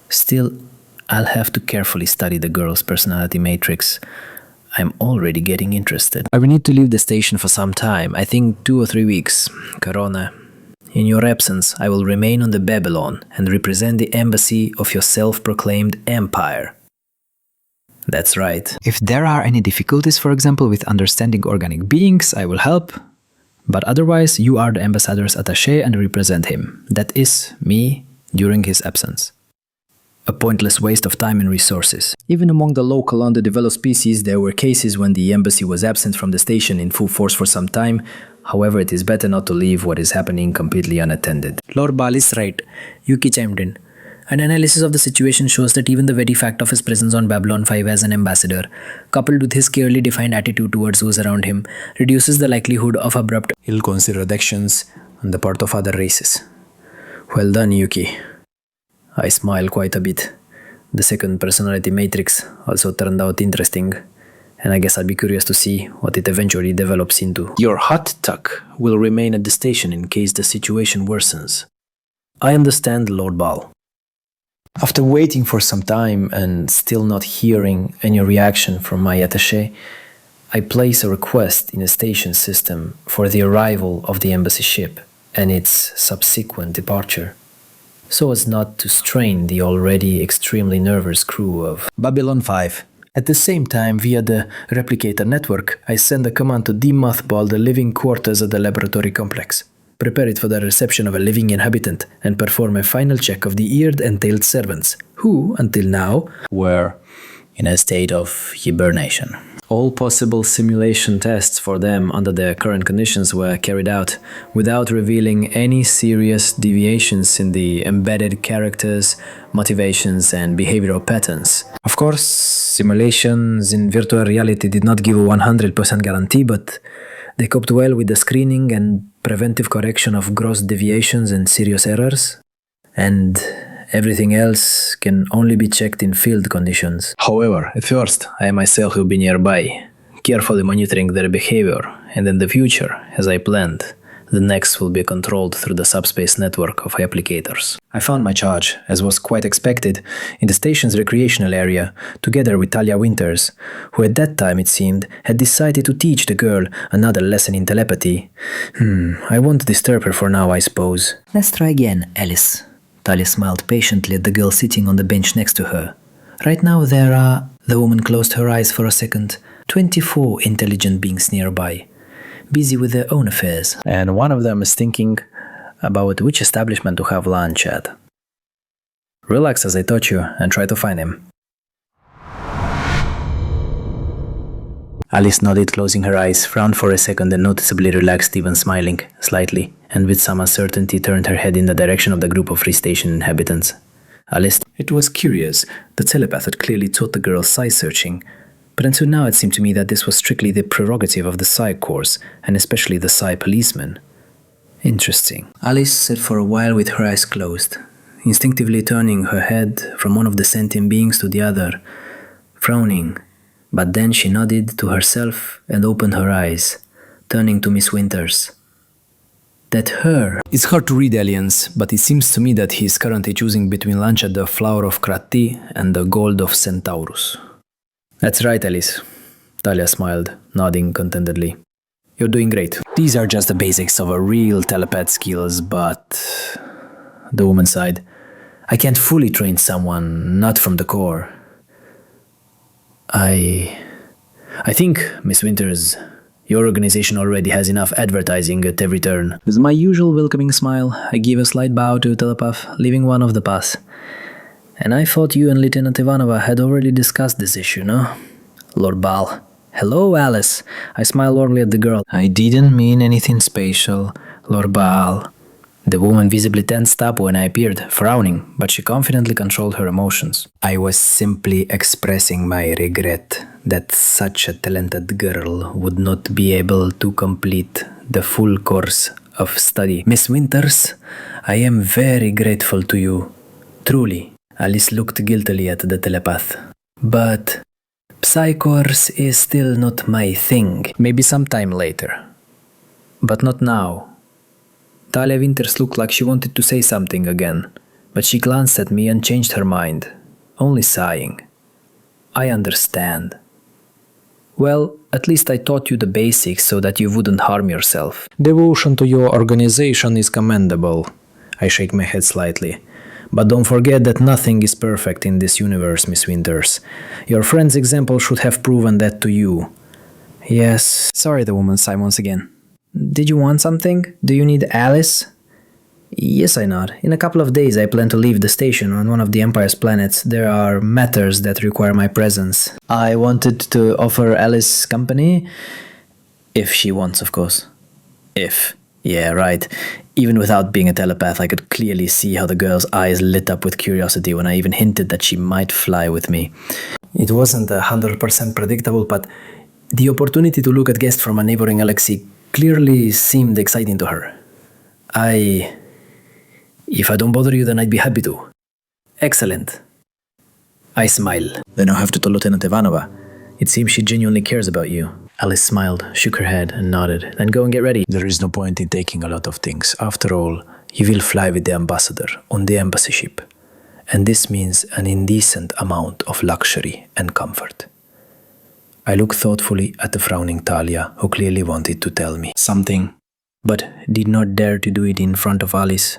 Still, I'll have to carefully study the girl's personality matrix. I'm already getting interested. I will need to leave the station for some time, I think 2 or 3 weeks. Korone, in your absence, I will remain on the Babylon and represent the embassy of your self-proclaimed empire. That's right. If there are any difficulties, for example, with understanding organic beings, I will help. But otherwise, you are the ambassador's attache and represent him. That is, me, during his absence. A pointless waste of time and resources. Even among the local underdeveloped species, there were cases when the embassy was absent from the station in full force for some time. However, it is better not to leave what is happening completely unattended. Lord Baal is right, Yuki chimed in. An analysis of the situation shows that even the very fact of his presence on Babylon 5 as an ambassador, coupled with his clearly defined attitude towards those around him, reduces the likelihood of abrupt, ill-considered actions on the part of other races. Well done, Yuki. I smile quite a bit. The second personality matrix also turned out interesting, and I guess I'll be curious to see what it eventually develops into. Your hot tuck will remain at the station in case the situation worsens. I understand, Lord Baal. After waiting for some time and still not hearing any reaction from my attaché, I place a request in the station system for the arrival of the embassy ship and its subsequent departure, so as not to strain the already extremely nervous crew of Babylon 5. At the same time, via the replicator network, I send a command to demothball the living quarters of the laboratory complex, prepare it for the reception of a living inhabitant, and perform a final check of the eared and tailed servants, who, until now, were in a state of hibernation. All possible simulation tests for them under the current conditions were carried out without revealing any serious deviations in the embedded characters, motivations, and behavioral patterns. Of course, simulations in virtual reality did not give a 100% guarantee, but they coped well with the screening and preventive correction of gross deviations and serious errors, and everything else can only be checked in field conditions. However, at first, I myself will be nearby, carefully monitoring their behavior, and in the future, as I planned, the next will be controlled through the subspace network of applicators. I found my charge, as was quite expected, in the station's recreational area, together with Talia Winters, who at that time, it seemed, had decided to teach the girl another lesson in telepathy. I won't disturb her for now, I suppose. Let's try again, Alice. Talia smiled patiently at the girl sitting on the bench next to her. Right now there are... The woman closed her eyes for a second. 24 intelligent beings nearby, busy with their own affairs. And one of them is thinking about which establishment to have lunch at. Relax as I taught you and try to find him. Alice nodded, closing her eyes, frowned for a second and noticeably relaxed, even smiling slightly, and with some uncertainty turned her head in the direction of the group of free station inhabitants. Alice. It was curious. The telepath had clearly taught the girl psi-searching, but until now it seemed to me that this was strictly the prerogative of the psi corps, and especially the psi policemen. Interesting. Alice sat for a while with her eyes closed, instinctively turning her head from one of the sentient beings to the other, frowning. But then she nodded to herself and opened her eyes, turning to Miss Winters. That her... It's hard to read aliens, but it seems to me that he is currently choosing between lunch at the Flower of Krati and the Gold of Centaurus. That's right, Alice. Talia smiled, nodding contentedly. You're doing great. These are just the basics of a real telepath skills, but... The woman sighed. I can't fully train someone not from the core. I think, Miss Winters, your organization already has enough advertising at every turn. With my usual welcoming smile, I give a slight bow to the telepath, leaving one of the path. And I thought you and Lieutenant Ivanova had already discussed this issue, no? Lord Baal. Hello, Alice. I smiled warmly at the girl. I didn't mean anything special, Lord Baal. The woman visibly tensed up when I appeared, frowning, but she confidently controlled her emotions. I was simply expressing my regret that such a talented girl would not be able to complete the full course of study. Miss Winters, I am very grateful to you. Truly. Alice looked guiltily at the telepath. But Psychors is still not my thing. Maybe sometime later. But not now. Talia Winters looked like she wanted to say something again, but she glanced at me and changed her mind, only sighing. I understand. Well, at least I taught you the basics so that you wouldn't harm yourself. Devotion to your organization is commendable. I shake my head slightly. But don't forget that nothing is perfect in this universe, Miss Winters. Your friend's example should have proven that to you. Yes. Sorry, the woman sighed once again. Did you want something? Do you need Alice? Yes, I nod. In a couple of days I plan to leave the station on one of the Empire's planets. There are matters that require my presence. I wanted to offer Alice company. If she wants, of course. If. Yeah, right. Even without being a telepath, I could clearly see how the girl's eyes lit up with curiosity when I even hinted that she might fly with me. It wasn't 100% predictable, but the opportunity to look at guests from a neighboring galaxy clearly seemed exciting to her. If I don't bother you, then I'd be happy to. Excellent. I smile. Then I'll have to tell Lieutenant Ivanova. It seems she genuinely cares about you. Alice smiled, shook her head, and nodded. Then go and get ready. There is no point in taking a lot of things. After all, you will fly with the ambassador on the embassy ship. And this means an indecent amount of luxury and comfort. I looked thoughtfully at the frowning Talia, who clearly wanted to tell me something, but did not dare to do it in front of Alice.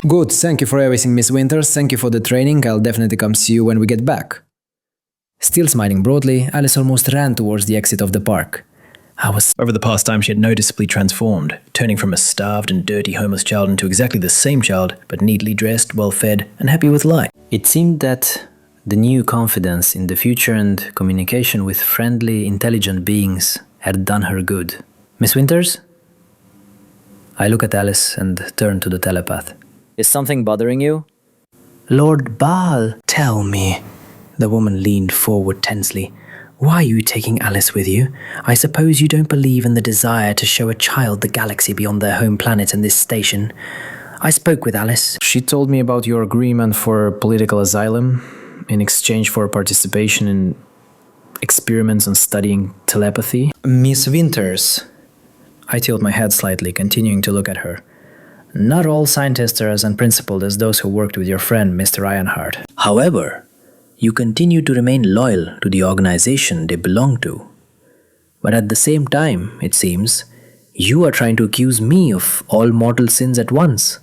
Good, thank you for everything, Miss Winters. Thank you for the training. I'll definitely come see you when we get back. Still smiling broadly, Alice almost ran towards the exit of the park. Over the past time, she had noticeably transformed, turning from a starved and dirty homeless child into exactly the same child, but neatly dressed, well-fed, and happy with life. It seemed that the new confidence in the future and communication with friendly, intelligent beings had done her good. Miss Winters? I look at Alice and turn to the telepath. Is something bothering you? Lord Baal, tell me. The woman leaned forward tensely. Why are you taking Alice with you? I suppose you don't believe in the desire to show a child the galaxy beyond their home planet and this station. I spoke with Alice. She told me about your agreement for political asylum in exchange for participation in experiments on studying telepathy. Miss Winters. I tilt my head slightly, continuing to look at her. Not all scientists are as unprincipled as those who worked with your friend, Mr. Ironheart. However, you continue to remain loyal to the organization they belong to. But at the same time, it seems, you are trying to accuse me of all mortal sins at once.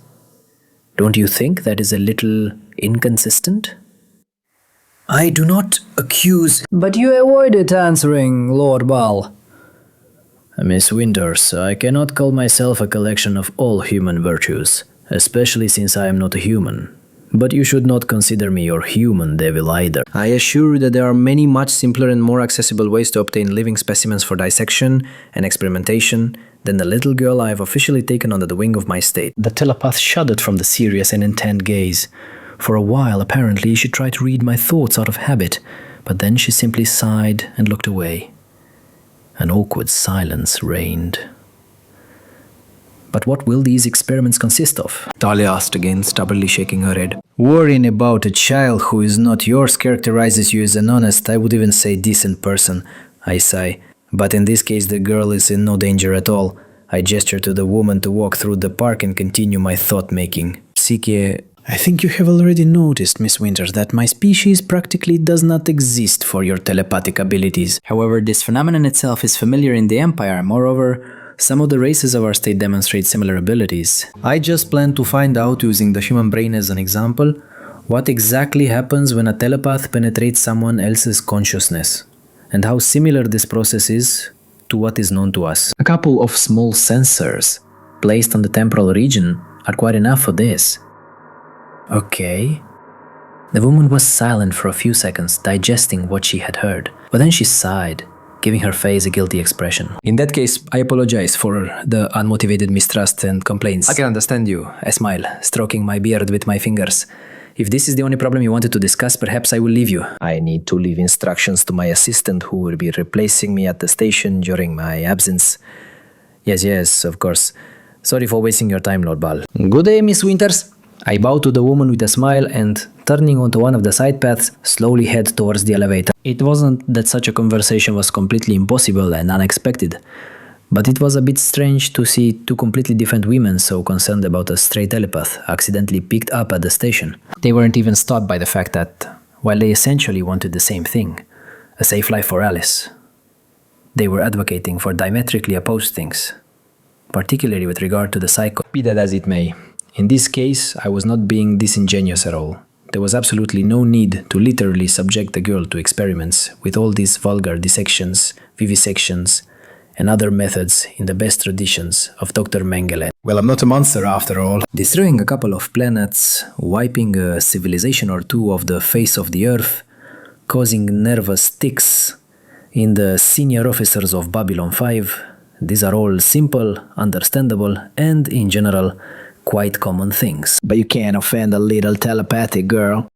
Don't you think that is a little inconsistent? I do not accuse... But you avoided answering, Lord Baal. Miss Winters, I cannot call myself a collection of all human virtues, especially since I am not a human. But you should not consider me your human devil either. I assure you that there are many much simpler and more accessible ways to obtain living specimens for dissection and experimentation than the little girl I have officially taken under the wing of my state. The telepath shuddered from the serious and intent gaze. For a while, apparently, she tried to read my thoughts out of habit, but then she simply sighed and looked away. An awkward silence reigned. But what will these experiments consist of? Talia asked again, stubbornly shaking her head. Worrying about a child who is not yours characterizes you as an honest, I would even say decent person, I sigh. But in this case the girl is in no danger at all. I gesture to the woman to walk through the park and continue my thought-making. Psyche, I think you have already noticed, Miss Winters, that my species practically does not exist for your telepathic abilities. However, this phenomenon itself is familiar in the Empire. Moreover, some of the races of our state demonstrate similar abilities. I just plan to find out, using the human brain as an example, what exactly happens when a telepath penetrates someone else's consciousness, and how similar this process is to what is known to us. A couple of small sensors placed on the temporal region are quite enough for this. Okay. The woman was silent for a few seconds, digesting what she had heard, but then she sighed, giving her face a guilty expression. In that case, I apologize for the unmotivated mistrust and complaints. I can understand you, I smile, stroking my beard with my fingers. If this is the only problem you wanted to discuss, perhaps I will leave you. I need to leave instructions to my assistant who will be replacing me at the station during my absence. Yes, of course. Sorry for wasting your time, Lord Baal. Good day, Miss Winters. I bow to the woman with a smile and, turning onto one of the side paths, slowly head towards the elevator. It wasn't that such a conversation was completely impossible and unexpected, but it was a bit strange to see two completely different women so concerned about a stray telepath accidentally picked up at the station. They weren't even stopped by the fact that, while they essentially wanted the same thing, a safe life for Alice, they were advocating for diametrically opposed things, particularly with regard to the psycho. Be that as it may, in this case I was not being disingenuous at all. There was absolutely no need to literally subject the girl to experiments with all these vulgar dissections, vivisections, and other methods in the best traditions of Dr. Mengele. Well, I'm not a monster after all. Destroying a couple of planets, wiping a civilization or two off the face of the earth, causing nervous tics in the senior officers of Babylon 5, these are all simple, understandable, and, in general, quite common things. But you can't offend a little telepathic girl.